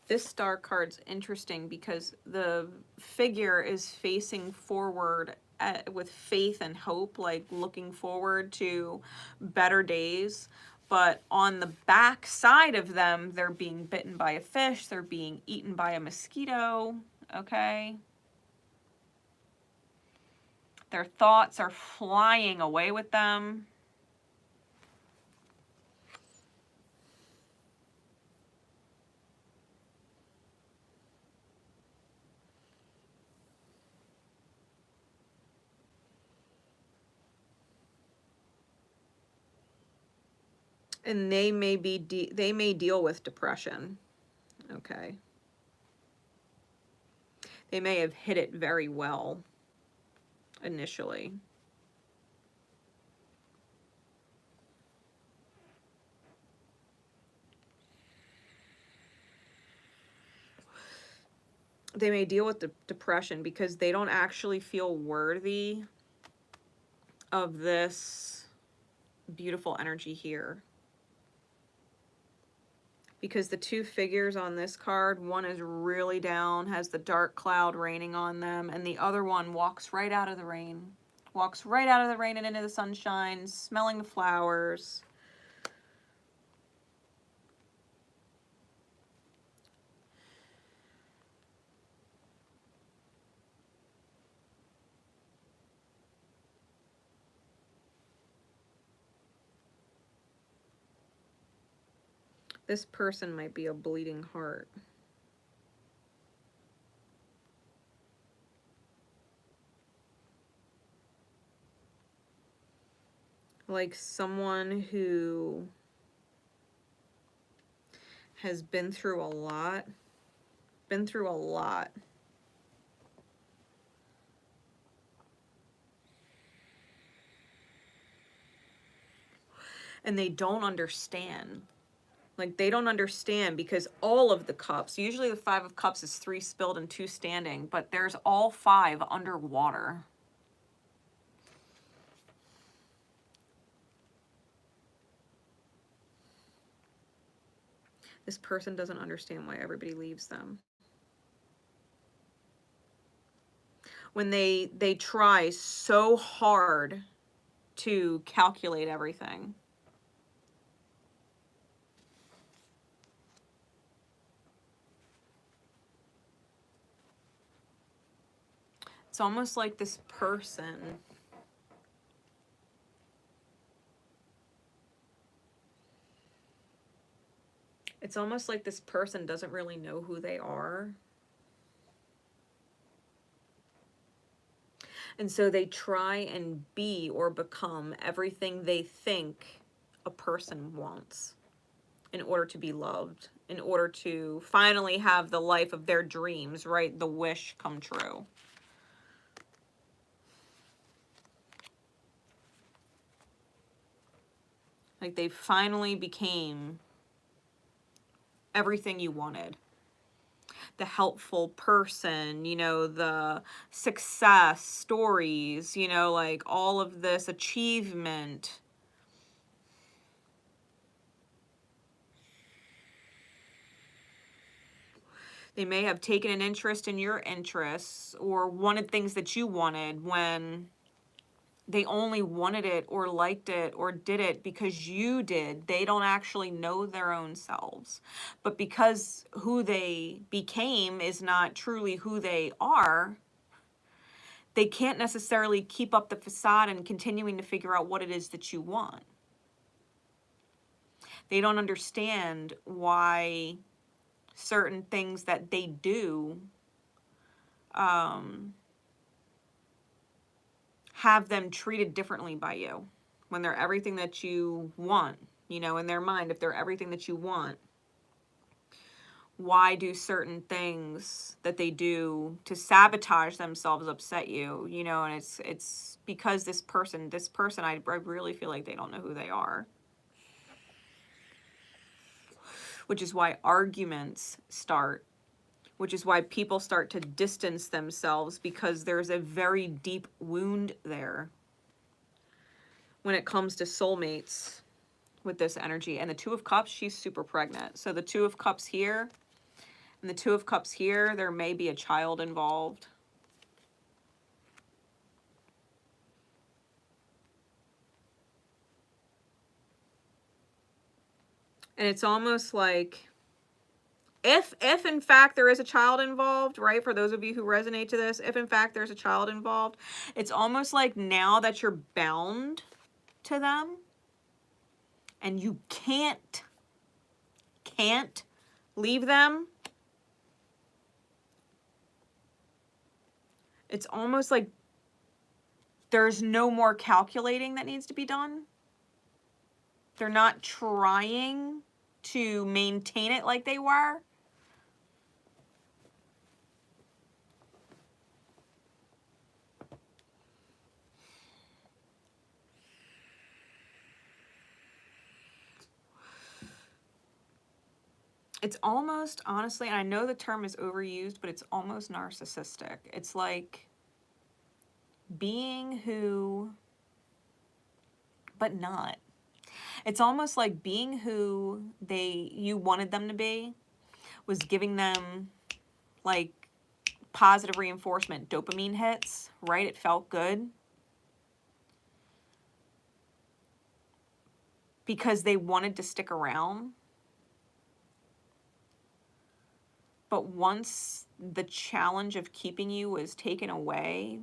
this star card's interesting because the figure is facing forward with faith and hope, like looking forward to better days. But on the back side of them, they're being bitten by a fish, they're being eaten by a mosquito, okay? Their thoughts are flying away with them. And they may deal with depression, okay? They may have hit it very well initially. They may deal with depression because they don't actually feel worthy of this beautiful energy here. Because the two figures on this card, one is really down, has the dark cloud raining on them, and the other one walks right out of the rain. Walks right out of the rain and into the sunshine, smelling the flowers. This person might be a bleeding heart. Like someone who has been through a lot. Been through a lot. And they don't understand. Like, they don't understand because all of the cups, usually the 5 of Cups is 3 spilled and 2 standing, but there's all 5 underwater. This person doesn't understand why everybody leaves them. When they try so hard to calculate everything. It's almost like this person doesn't really know who they are. And so they try and be or become everything they think a person wants in order to be loved, in order to finally have the life of their dreams, right? The wish come true. Like they finally became everything you wanted. The helpful person, you know, the success stories, you know, like all of this achievement. They may have taken an interest in your interests or wanted things that you wanted when they only wanted it or liked it or did it because you did. They don't actually know their own selves. But because who they became is not truly who they are, they can't necessarily keep up the facade and continuing to figure out what it is that you want. They don't understand why certain things that they do have them treated differently by you when they're everything that you want, you know, in their mind. If they're everything that you want, why do certain things that they do to sabotage themselves upset you, you know? And it's because this person, I really feel like they don't know who they are, which is why arguments start, which is why people start to distance themselves, because there's a very deep wound there when it comes to soulmates with this energy. And the 2 of Cups, she's super pregnant. So the 2 of Cups here and the 2 of Cups here, there may be a child involved. And it's almost like if in fact there is a child involved, right? For those of you who resonate to this, if in fact there's a child involved, it's almost like now that you're bound to them and you can't leave them. It's almost like there's no more calculating that needs to be done. They're not trying to maintain it like they were. It's almost, honestly, and I know the term is overused, but it's almost narcissistic. It's like being who, but not. It's almost like being who you wanted them to be was giving them like positive reinforcement, dopamine hits, right? It felt good. Because they wanted to stick around. But once the challenge of keeping you was taken away,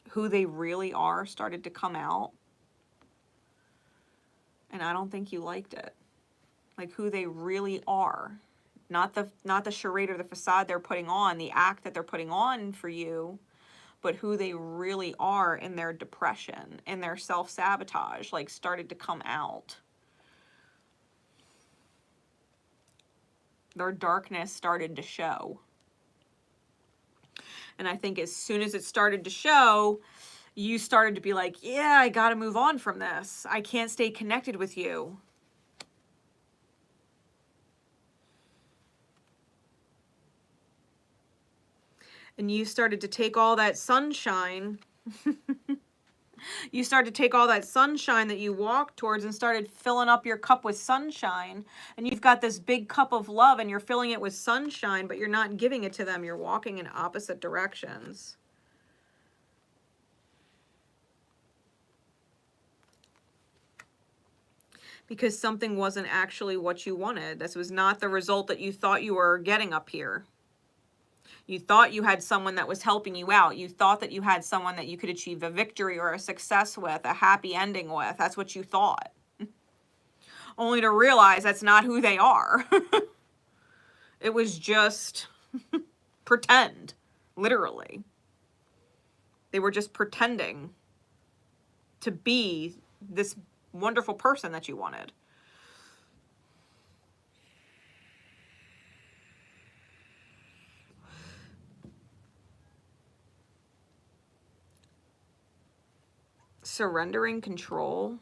who they really are started to come out. And I don't think you liked it. Like who they really are. Not the charade or the facade they're putting on, the act that they're putting on for you, but who they really are in their depression, in their self-sabotage, like started to come out. Their darkness started to show. And I think as soon as it started to show, you started to be like, yeah, I got to move on from this. I can't stay connected with you. And you started to take all that sunshine. You started to take all that sunshine that you walked towards and started filling up your cup with sunshine. And you've got this big cup of love and you're filling it with sunshine, but you're not giving it to them. You're walking in opposite directions. Because something wasn't actually what you wanted. This was not the result that you thought you were getting up here. You thought you had someone that was helping you out. You thought that you had someone that you could achieve a victory or a success with, a happy ending with. That's what you thought. Only to realize that's not who they are. It was just pretend, literally. They were just pretending to be this wonderful person that you wanted. Surrendering control.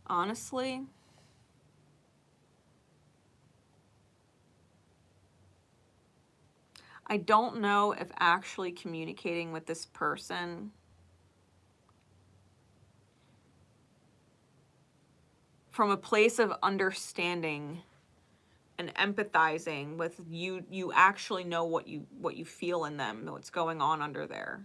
Honestly, I don't know if actually communicating with this person from a place of understanding and empathizing with you actually know what you feel in them, what's going on under there.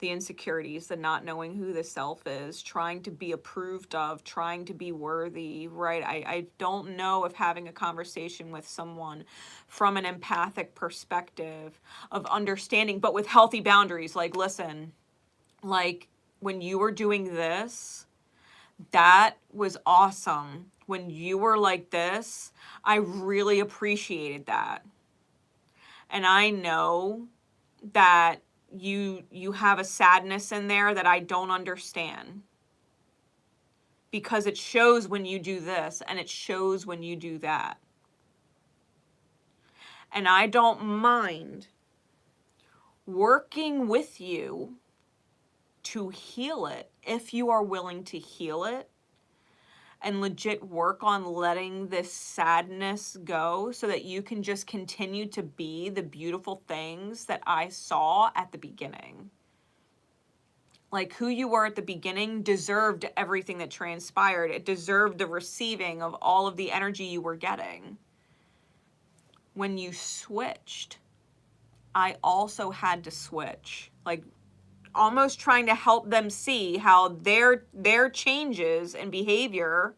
The insecurities, the not knowing who the self is, trying to be approved of, trying to be worthy, right? I don't know if having a conversation with someone from an empathic perspective of understanding, but with healthy boundaries, like, listen, like when you were doing this, that was awesome. When you were like this, I really appreciated that. And I know that you have a sadness in there that I don't understand. Because it shows when you do this and it shows when you do that. And I don't mind working with you to heal it if you are willing to heal it and legit work on letting this sadness go so that you can just continue to be the beautiful things that I saw at the beginning. Like who you were at the beginning deserved everything that transpired. It deserved the receiving of all of the energy you were getting. When you switched, I also had to switch. Like almost trying to help them see how their changes in behavior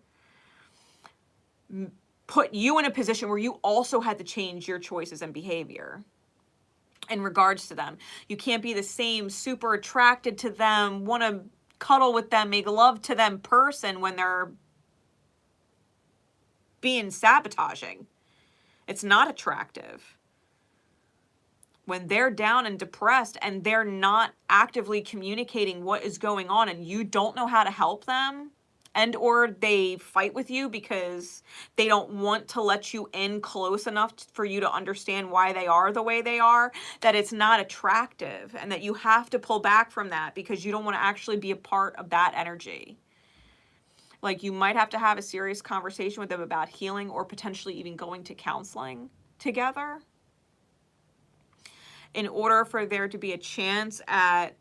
put you in a position where you also had to change your choices and behavior in regards to them. You can't be the same super attracted to them, want to cuddle with them, make love to them person when they're being sabotaging. It's not attractive. When they're down and depressed and they're not actively communicating what is going on and you don't know how to help them, and or they fight with you because they don't want to let you in close enough for you to understand why they are the way they are, that it's not attractive, and that you have to pull back from that because you don't want to actually be a part of that energy. Like, you might have to have a serious conversation with them about healing, or potentially even going to counseling together, in order for there to be a chance at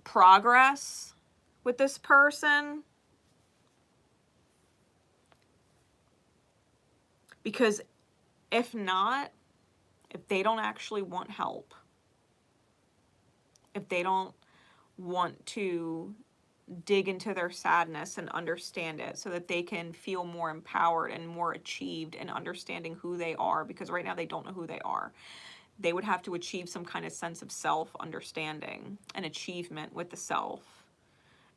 progress with this person. Because if not, if they don't actually want help, if they don't want to dig into their sadness and understand it so that they can feel more empowered and more achieved in understanding who they are, because right now they don't know who they are. They would have to achieve some kind of sense of self-understanding and achievement with the self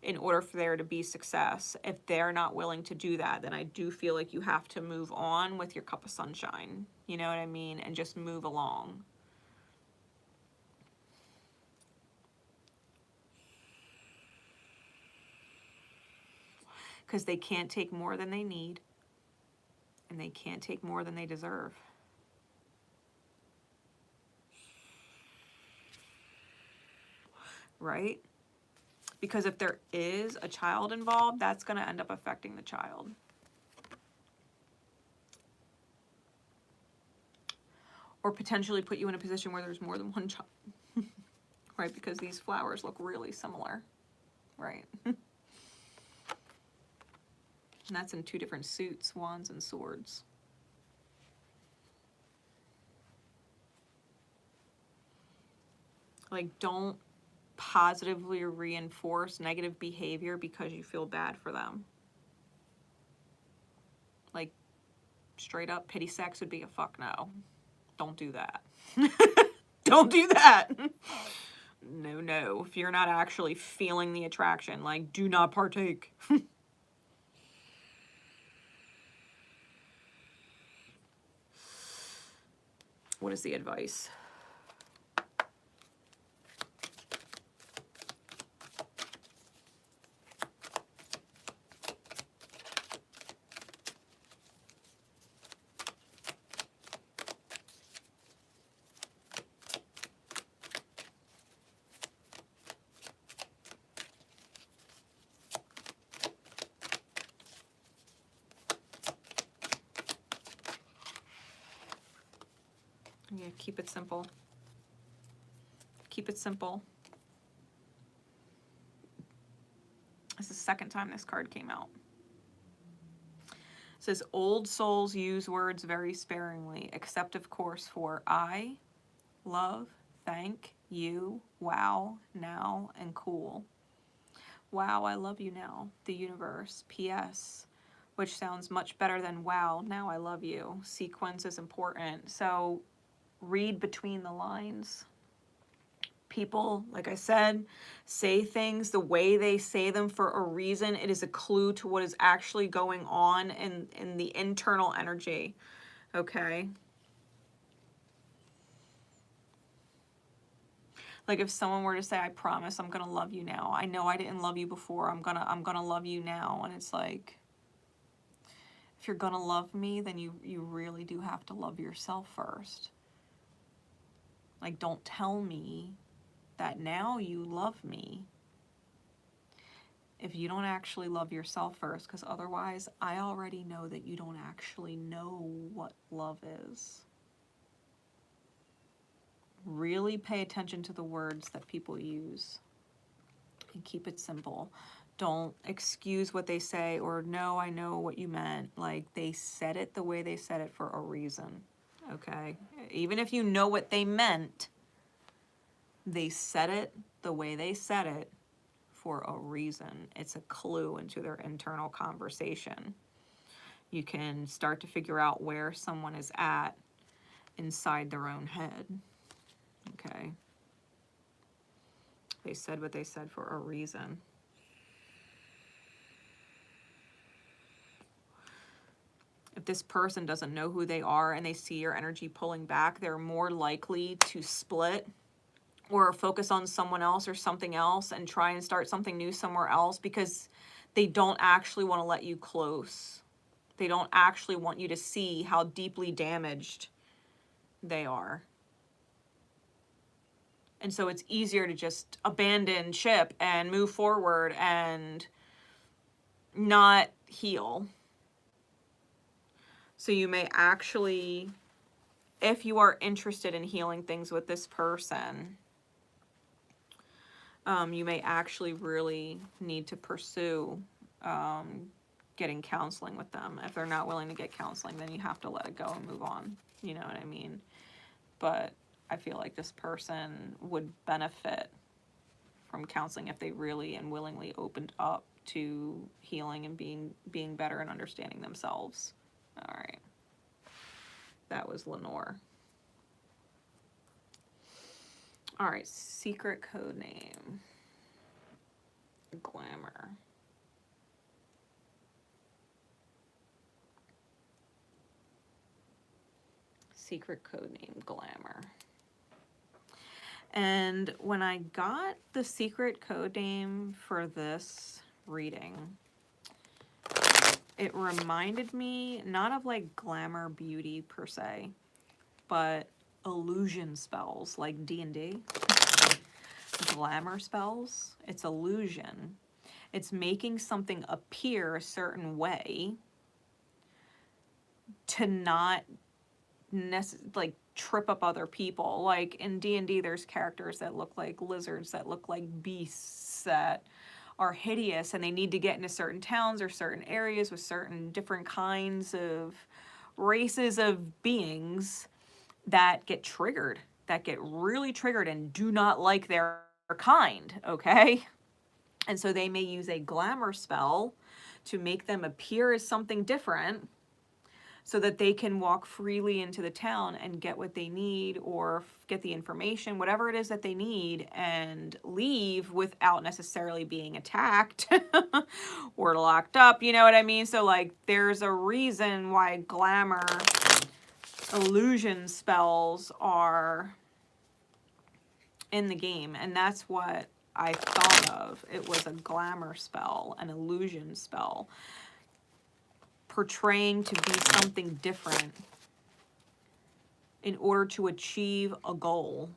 in order for there to be success. If they're not willing to do that, then I do feel like you have to move on with your cup of sunshine. You know what I mean? And just move along. Because they can't take more than they need, and they can't take more than they deserve. Right? Because if there is a child involved, that's going to end up affecting the child. Or potentially put you in a position where there's more than one child. Right? Because these flowers look really similar. Right? And that's in two different suits, wands and swords. Like, don't positively reinforce negative behavior because you feel bad for them. Like, straight up pity sex would be a fuck no. Don't do that. Don't do that. No, no. If you're not actually feeling the attraction, like, do not partake. What is the advice? Yeah, keep it simple. Keep it simple. This is the second time this card came out. It says, old souls use words very sparingly, except of course for I, love, thank, you, wow, now, and cool. Wow, I love you now, the universe, P.S., which sounds much better than wow, now I love you. Sequence is important. So read between the lines. People, like I said, say things the way they say them for a reason. It is a clue to what is actually going on in the internal energy. Okay? Like, if someone were to say, I promise I'm gonna love you now. I know I didn't love you before. I'm gonna love you now. And it's like, if you're gonna love me, then you really do have to love yourself first. Like, don't tell me that now you love me if you don't actually love yourself first, because otherwise I already know that you don't actually know what love is. Really pay attention to the words that people use and keep it simple. Don't excuse what they say or no, I know what you meant. Like, they said it the way they said it for a reason. Okay? Even if you know what they meant, they said it the way they said it for a reason. It's a clue into their internal conversation. You can start to figure out where someone is at inside their own head. Okay? They said what they said for a reason. If this person doesn't know who they are and they see your energy pulling back, they're more likely to split or focus on someone else or something else and try and start something new somewhere else, because They don't actually want to let you close. They don't actually want you to see how deeply damaged they are. And so it's easier to just abandon ship and move forward and not heal. So you may actually, if you are interested in healing things with this person, you may actually really need to pursue getting counseling with them. If they're not willing to get counseling, then you have to let it go and move on. You know what I mean? But I feel like this person would benefit from counseling if they really and willingly opened up to healing and being better and understanding themselves. All right. That was Lenore. All right, secret code name. Glamour. Secret code name, Glamour. And when I got the secret code name for this reading, it reminded me not of like glamour beauty per se, but illusion spells like D&D. Glamour spells, it's illusion. It's making something appear a certain way to not like trip up other people. Like in D&D, there's characters that look like lizards, that look like beasts, that are hideous, and they need to get into certain towns or certain areas with certain different kinds of races of beings that get triggered, that get really triggered and do not like their kind, okay? And so they may use a glamour spell to make them appear as something different so that they can walk freely into the town and get what they need or get the information, whatever it is that they need, and leave without necessarily being attacked or locked up, you know what I mean? So like there's a reason why glamour illusion spells are in the game, and that's what I thought of. It was a glamour spell, an illusion spell, portraying to be something different in order to achieve a goal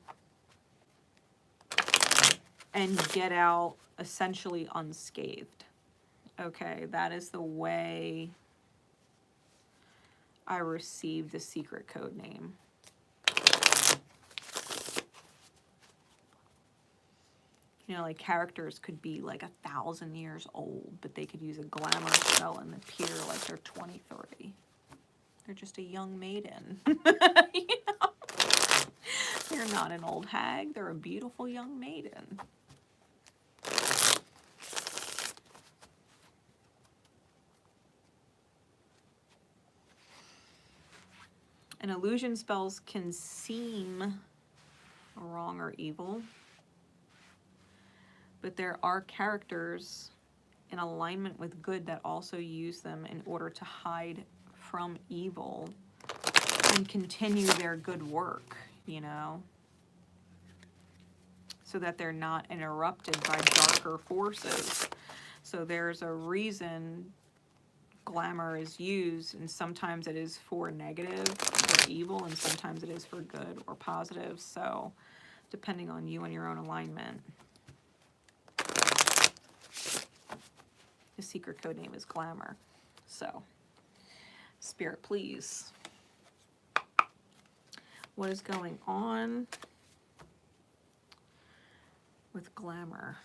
and get out essentially unscathed. Okay, that is the way I received the secret code name. You know, like characters could be like 1,000 years old, but they could use a glamour spell and appear like they're 23. They're just a young maiden. You know? They're not an old hag. They're a beautiful young maiden. And illusion spells can seem wrong or evil, but there are characters in alignment with good that also use them in order to hide from evil and continue their good work, you know, so that they're not interrupted by darker forces. So there's a reason glamour is used, and sometimes it is for negative or evil, and sometimes it is for good or positive. So depending on you and your own alignment. The secret code name is Glamour. So, Spirit, please. What is going on with Glamour?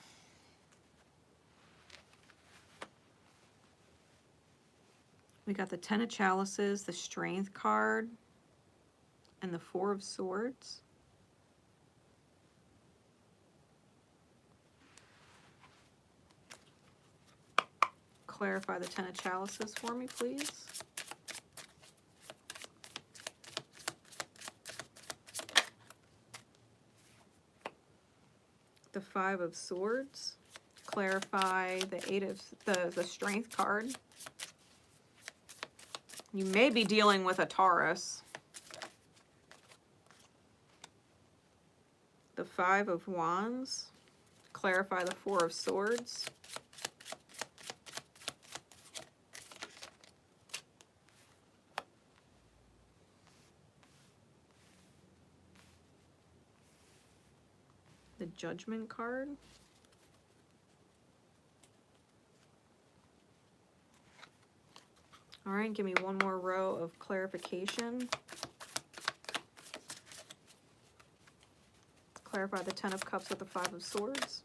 We got the Ten of Chalices, the Strength card, and the Four of Swords. Clarify the Ten of Chalices for me, please. The Five of Swords. Clarify the the Strength card. You may be dealing with a Taurus. The Five of Wands. Clarify the Four of Swords. Judgment card. All right, give me one more row of clarification. Clarify the Ten of Cups with the Five of Swords.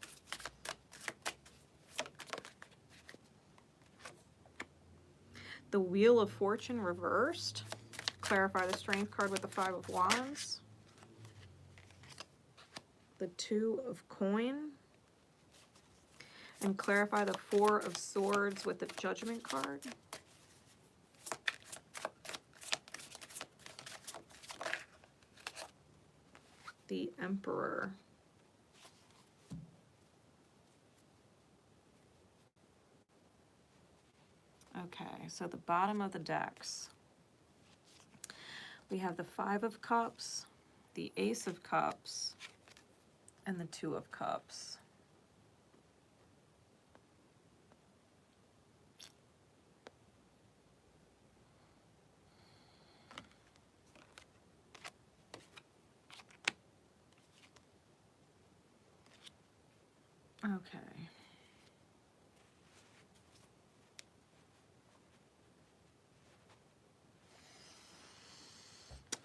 The Wheel of Fortune reversed. Clarify the Strength card with the Five of Wands. The Two of Coin. And clarify the Four of Swords with the Judgment card. The Emperor. Okay, so the bottom of the decks. We have the Five of Cups, the Ace of Cups, and the Two of Cups. Okay.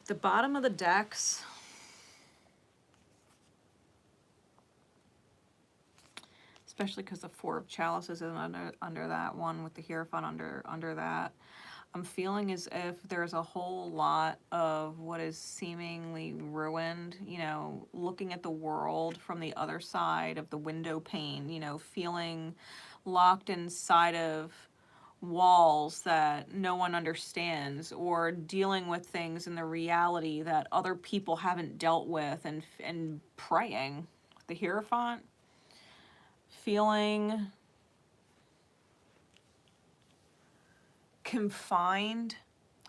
The bottom of the decks, especially because the Four of Chalices is under that one with the Hierophant under that. I'm feeling as if there's a whole lot of what is seemingly ruined, you know, looking at the world from the other side of the window pane, you know, feeling locked inside of walls that no one understands, or dealing with things in the reality that other people haven't dealt with, and praying. The Hierophant, feeling confined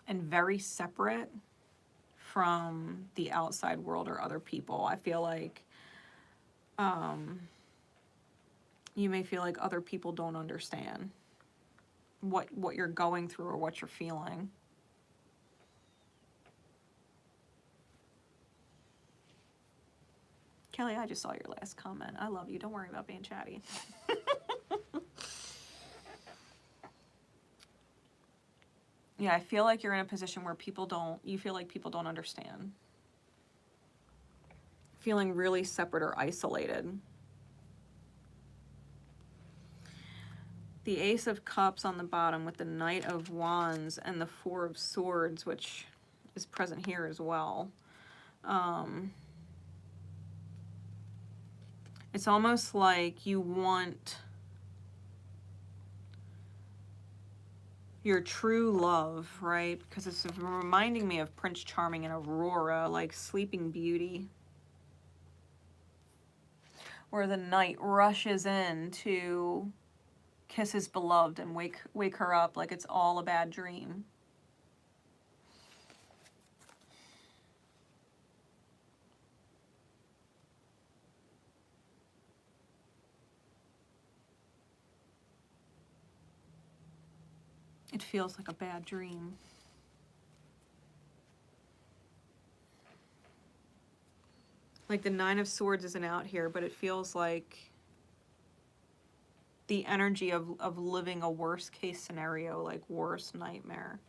and very separate from the outside world or other people. I feel like you may feel like other people don't understand what you're going through or what you're feeling. Kelly, I just saw your last comment. I love you. Don't worry about being chatty. Yeah, I feel like you're in a position where you feel like people don't understand. Feeling really separate or isolated. The Ace of Cups on the bottom with the Knight of Wands and the Four of Swords, which is present here as well. It's almost like you want your true love, right? Because it's reminding me of Prince Charming and Aurora, like Sleeping Beauty, where the knight rushes in to kiss his beloved and wake her up like it's all a bad dream. It feels like a bad dream. Like the Nine of Swords isn't out here, but it feels like the energy of living a worst case scenario, like worst nightmare.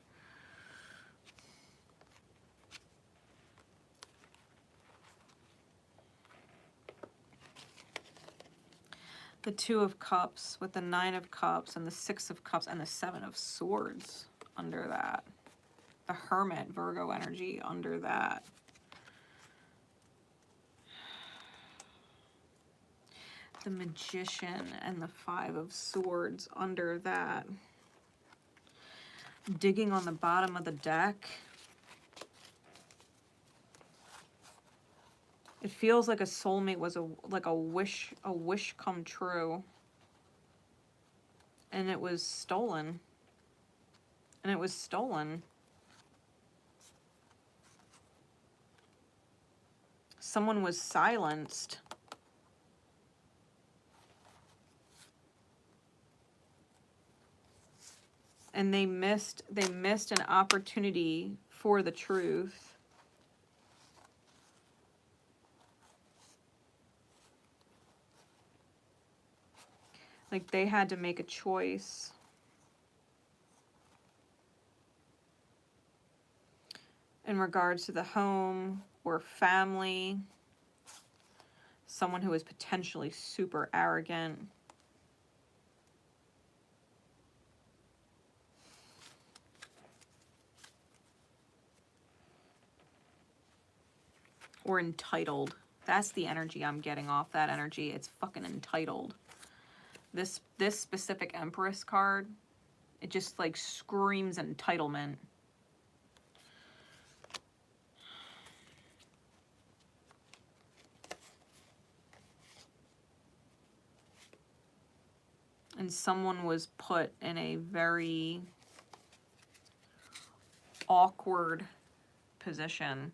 The Two of Cups with the Nine of Cups and the Six of Cups and the Seven of Swords under that. The Hermit, Virgo energy under that. The Magician and the Five of Swords under that. Digging on the bottom of the deck. It feels like a soulmate was like a wish come true. And it was stolen. And it was stolen. Someone was silenced. And they missed an opportunity for the truth. Like they had to make a choice. In regards to the home or family. Someone who is potentially super arrogant. Or entitled. That's the energy I'm getting off that energy. It's fucking entitled. This specific Empress card, it just like screams entitlement. And someone was put in a very awkward position.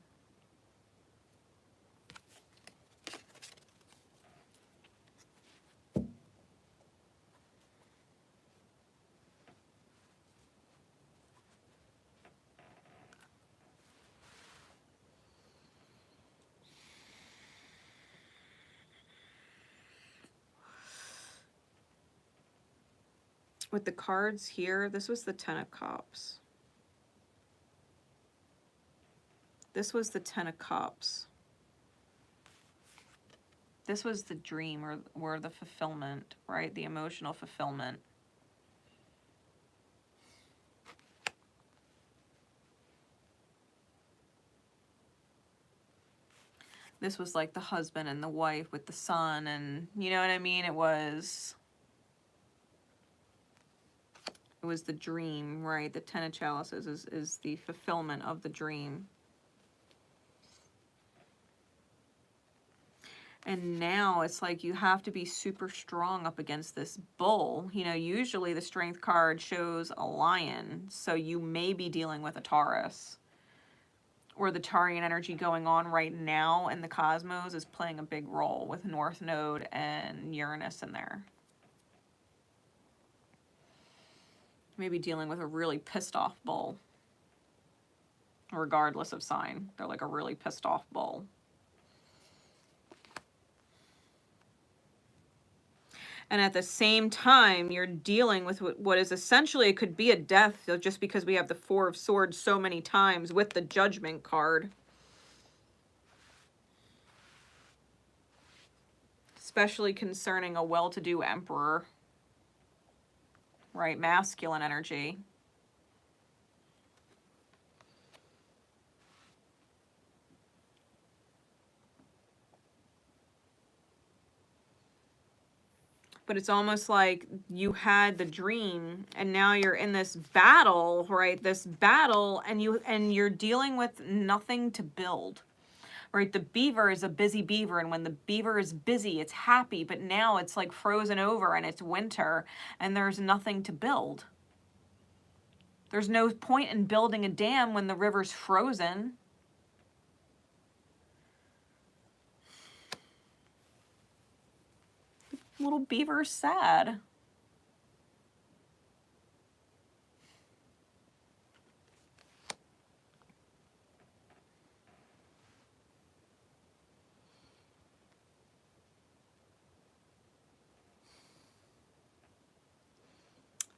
With the cards here, this was the Ten of Cups. This was the Ten of Cups. This was the dream or the fulfillment, right? The emotional fulfillment. This was like the husband and the wife with the son, and you know what I mean? It was the dream, right? The Ten of Chalices is the fulfillment of the dream. And now it's like you have to be super strong up against this bull. You know, usually the Strength card shows a lion, so you may be dealing with a Taurus. Or the Taurean energy going on right now in the cosmos is playing a big role with North Node and Uranus in there. Maybe dealing with a really pissed off bull. Regardless of sign, they're like a really pissed off bull. And at the same time, you're dealing with what is essentially, it could be a death, just because we have the Four of Swords so many times with the Judgment card. Especially concerning a well-to-do emperor. Right, masculine energy. But it's almost like you had the dream and now you're in this battle, right? This battle, and you're dealing with nothing to build. Right? The beaver is a busy beaver, and when the beaver is busy, it's happy, but now it's like frozen over and it's winter and there's nothing to build. There's no point in building a dam when the river's frozen. Little beaver's sad.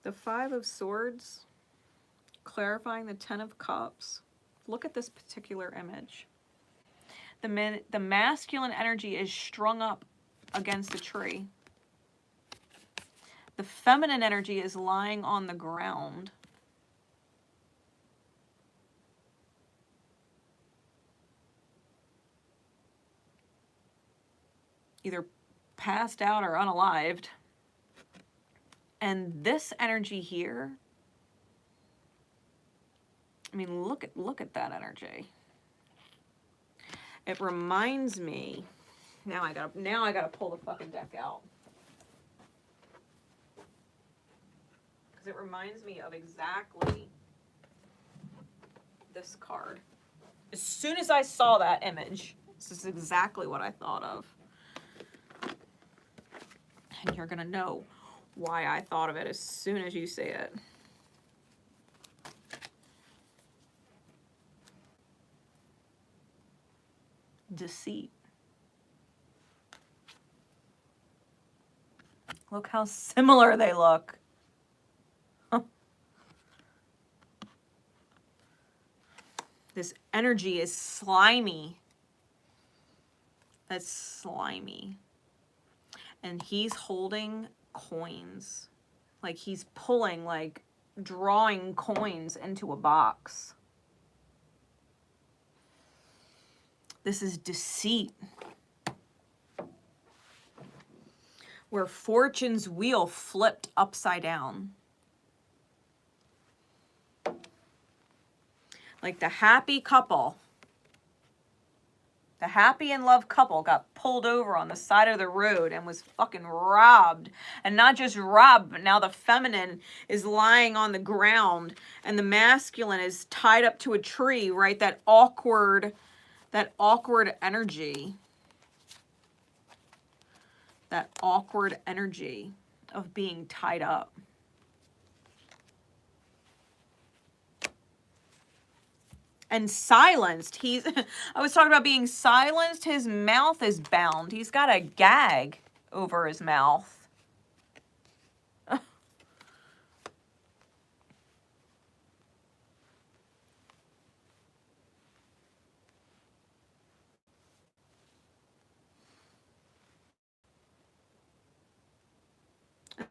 The Five of Swords, clarifying the Ten of Cups. Look at this particular image. The masculine energy is strung up against a tree. The feminine energy is lying on the ground. Either passed out or unalived. And this energy here, I mean, look at that energy. It reminds me, now I gotta pull the fucking deck out. Because it reminds me of exactly this card. As soon as I saw that image, this is exactly what I thought of. And you're gonna know why I thought of it as soon as you say it. Deceit. Look how similar they look. This energy is slimy. That's slimy. And he's holding coins. Like he's pulling, like drawing coins into a box. This is deceit. Where fortune's wheel flipped upside down. Like the happy couple, the happy in love couple got pulled over on the side of the road and was fucking robbed. And not just robbed, but now the feminine is lying on the ground and the masculine is tied up to a tree, right? That awkward energy. That awkward energy of being tied up. And silenced. I was talking about being silenced. His mouth is bound. He's got a gag over his mouth.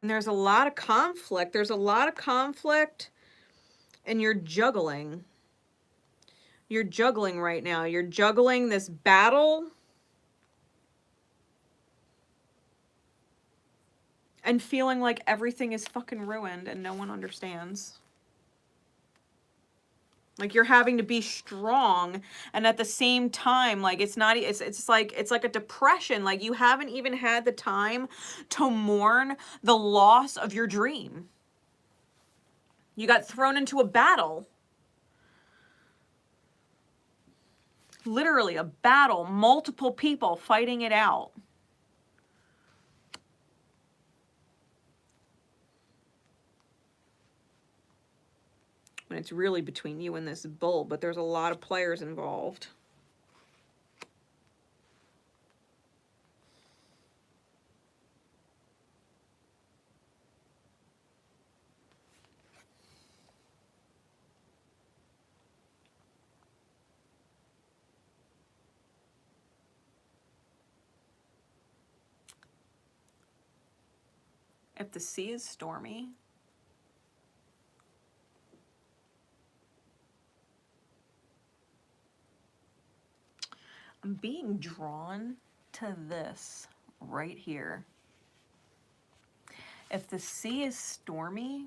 And there's a lot of conflict. There's a lot of conflict, and you're juggling. You're juggling right now. You're juggling this battle and feeling like everything is fucking ruined and no one understands. Like you're having to be strong, and at the same time, like it's like a depression. Like you haven't even had the time to mourn the loss of your dream. You got thrown into a battle. Literally a battle, multiple people fighting it out. When it's really between you and this bull, but there's a lot of players involved. If the sea is stormy, I'm being drawn to this right here. If the sea is stormy,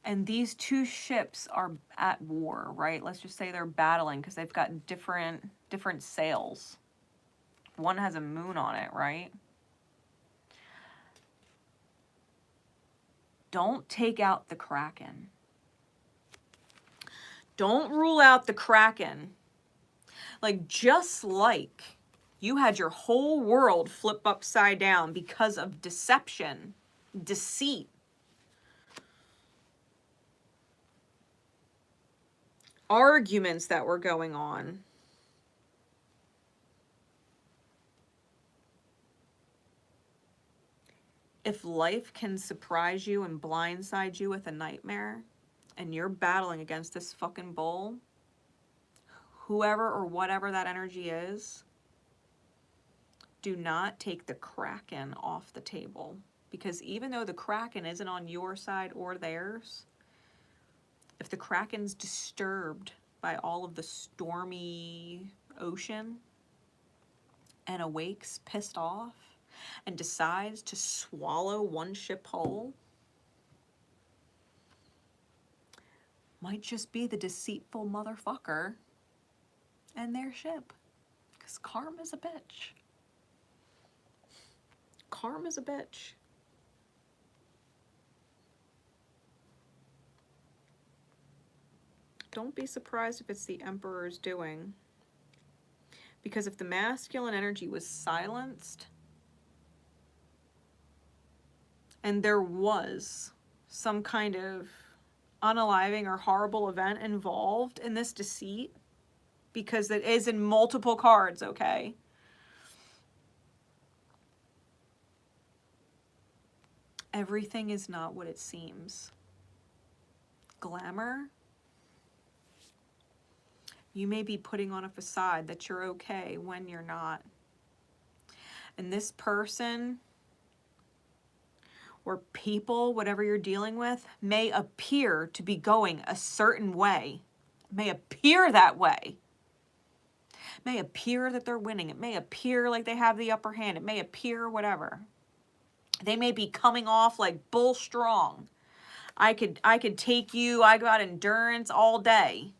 and these two ships are at war, right? Let's just say they're battling because they've got different sails. One has a moon on it, right? Don't take out the Kraken. Don't rule out the Kraken. Like, just like you had your whole world flip upside down because of deception, deceit, arguments that were going on. If life can surprise you and blindside you with a nightmare, and you're battling against this fucking bull, whoever or whatever that energy is, do not take the Kraken off the table. Because even though the Kraken isn't on your side or theirs, if the Kraken's disturbed by all of the stormy ocean and awakes pissed off and decides to swallow one ship whole, might just be the deceitful motherfucker and their ship. Because karma's a bitch. Karma's a bitch. Don't be surprised if it's the Emperor's doing. Because if the masculine energy was silenced, and there was some kind of unaliving or horrible event involved in this deceit, because it is in multiple cards, okay? Everything is not what it seems. Glamour? You may be putting on a facade that you're okay when you're not. And this person or people, whatever you're dealing with, may appear to be going a certain way. May appear that way. May appear that they're winning. It may appear like they have the upper hand. It may appear whatever. They may be coming off like bull strong. I could take you. I got endurance all day.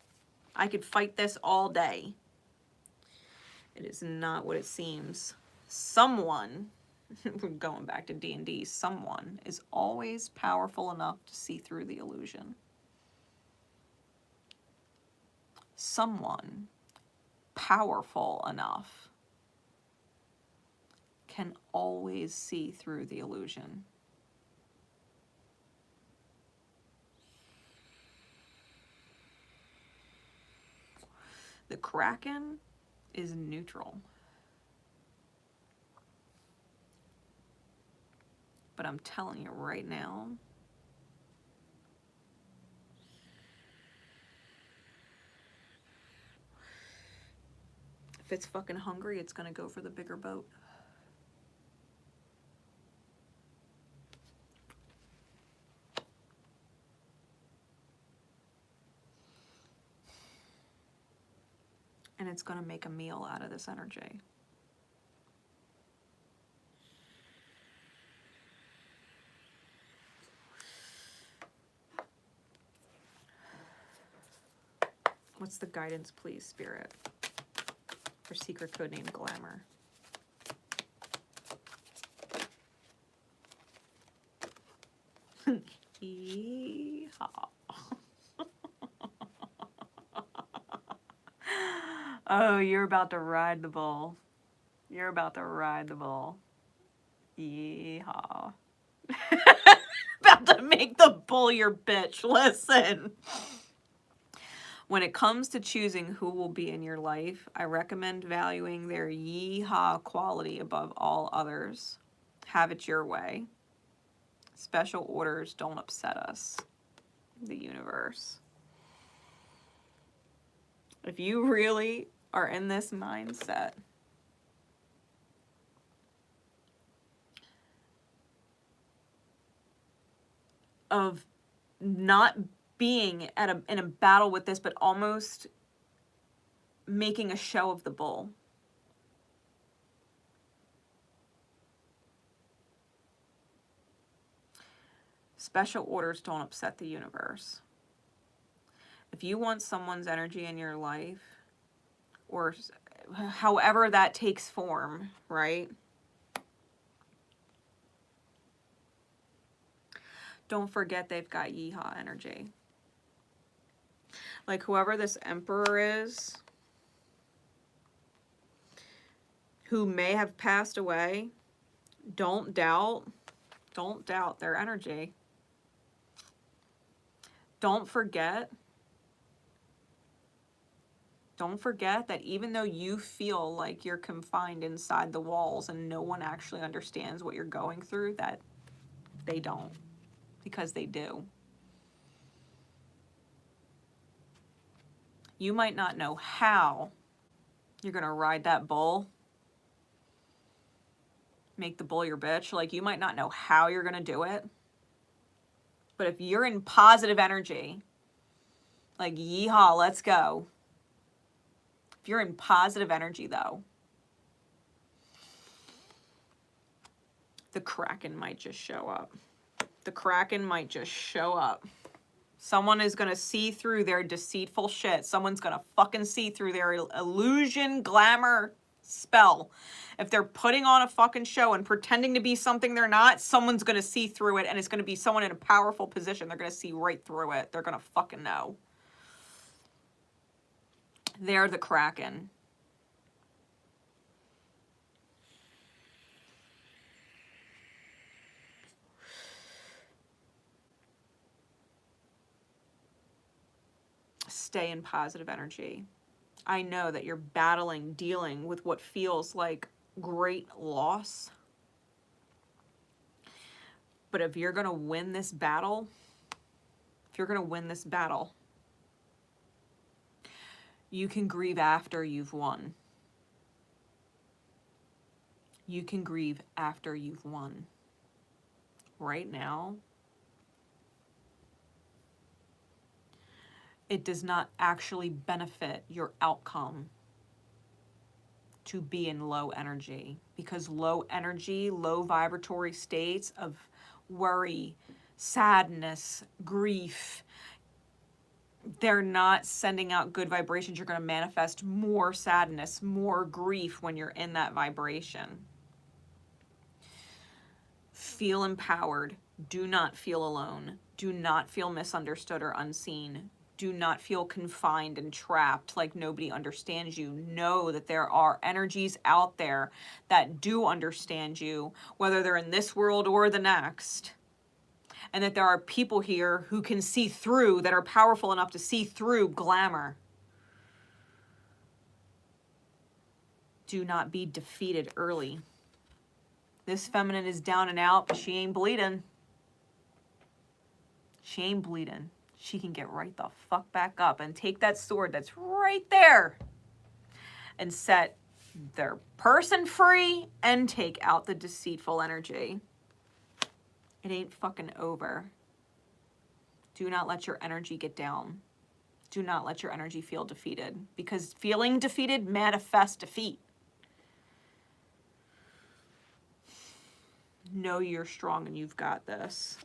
I could fight this all day. It is not what it seems. Someone, going back to D&D, someone is always powerful enough to see through the illusion. Someone powerful enough can always see through the illusion. The Kraken is neutral. But I'm telling you right now, if it's fucking hungry, it's gonna go for the bigger boat. And it's gonna make a meal out of this energy. What's the guidance, please, Spirit, for secret code name Glamour? Yeehaw. Oh, you're about to ride the bull. You're about to ride the bull. Yeehaw. About to make the bull your bitch. Listen. When it comes to choosing who will be in your life, I recommend valuing their yeehaw quality above all others. Have it your way. Special orders don't upset us. The universe. If you really are in this mindset of not being in a battle with this, but almost making a show of the bull. Special orders don't upset the universe. If you want someone's energy in your life, or however that takes form, right? Don't forget they've got yeehaw energy. Like whoever this emperor is, who may have passed away, don't doubt their energy. Don't forget that even though you feel like you're confined inside the walls and no one actually understands what you're going through, that they don't, because they do. You might not know how you're going to ride that bull, make the bull your bitch. Like, you might not know how you're going to do it. But if you're in positive energy, like, yeehaw, let's go. If you're in positive energy, though, the Kraken might just show up. The Kraken might just show up. Someone is going to see through their deceitful shit. Someone's going to fucking see through their illusion, glamour spell. If they're putting on a fucking show and pretending to be something they're not, someone's going to see through it, and it's going to be someone in a powerful position. They're going to see right through it. They're going to fucking know. They're the Kraken. Stay in positive energy. I know that you're dealing with what feels like great loss. But if you're going to win this battle, you can grieve after you've won. You can grieve after you've won. Right now, it does not actually benefit your outcome to be in low energy, because low energy, low vibratory states of worry, sadness, grief, they're not sending out good vibrations. You're going to manifest more sadness, more grief when you're in that vibration. Feel empowered. Do not feel alone. Do not feel misunderstood or unseen. Do not feel confined and trapped like nobody understands you. Know that there are energies out there that do understand you, whether they're in this world or the next. And that there are people here who can see through, that are powerful enough to see through glamour. Do not be defeated early. This feminine is down and out, but she ain't bleeding. She ain't bleeding. She can get right the fuck back up and take that sword that's right there and set their person free and take out the deceitful energy. It ain't fucking over. Do not let your energy get down. Do not let your energy feel defeated, because feeling defeated manifests defeat. Know you're strong and you've got this.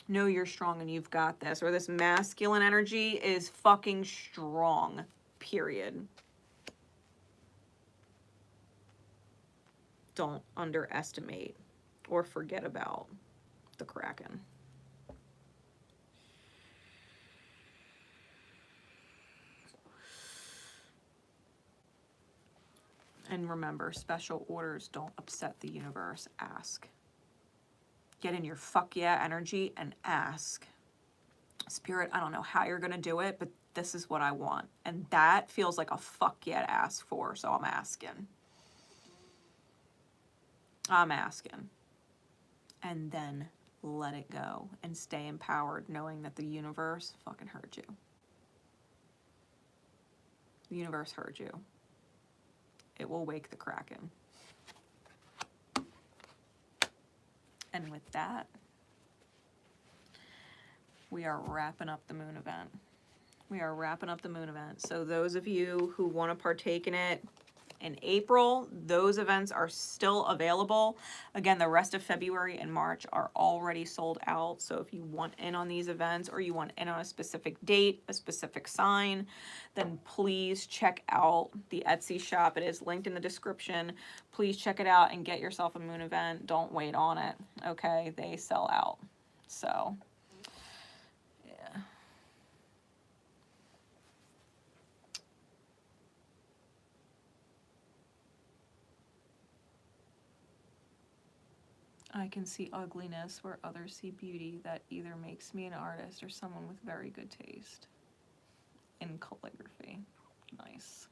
Know you're strong and you've got this. Or this masculine energy is fucking strong, period. Don't underestimate or forget about the Kraken. And remember, special orders don't upset the universe. Ask. Get in your fuck yeah energy and ask. Spirit, I don't know how you're going to do it, but this is what I want. And that feels like a fuck yeah to ask for, so I'm asking. I'm asking. And then let it go and stay empowered, knowing that the universe fucking heard you. The universe heard you. It will wake the Kraken. And with that, we are wrapping up the moon event. We are wrapping up the moon event. So those of you who want to partake in it in April, those events are still available. Again, the rest of February and March are already sold out. So if you want in on these events, or you want in on a specific date, a specific sign, then please check out the Etsy shop. It is linked in the description. Please check it out and get yourself a moon event. Don't wait on it, okay? They sell out. So, yeah. I can see ugliness where others see beauty. That either makes me an artist or someone with very good taste in calligraphy. Nice.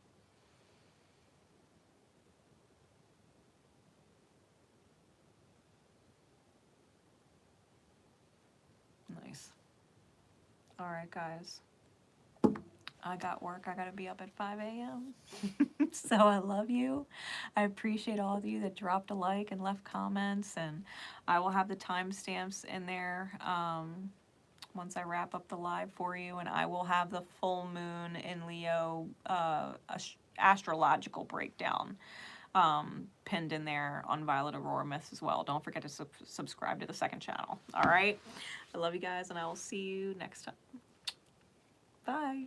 Nice. All right, guys. I got work. I got to be up at 5 a.m. So I love you. I appreciate all of you that dropped a like and left comments. And I will have the timestamps in there once I wrap up the live for you. And I will have the full moon in Leo astrological breakdown pinned in there on 𝐦𝐿𝐿𝐴𝐴𝐿𝐿𝐴 as well. Don't forget to subscribe to the second channel. All right. I love you guys, and I will see you next time. Bye.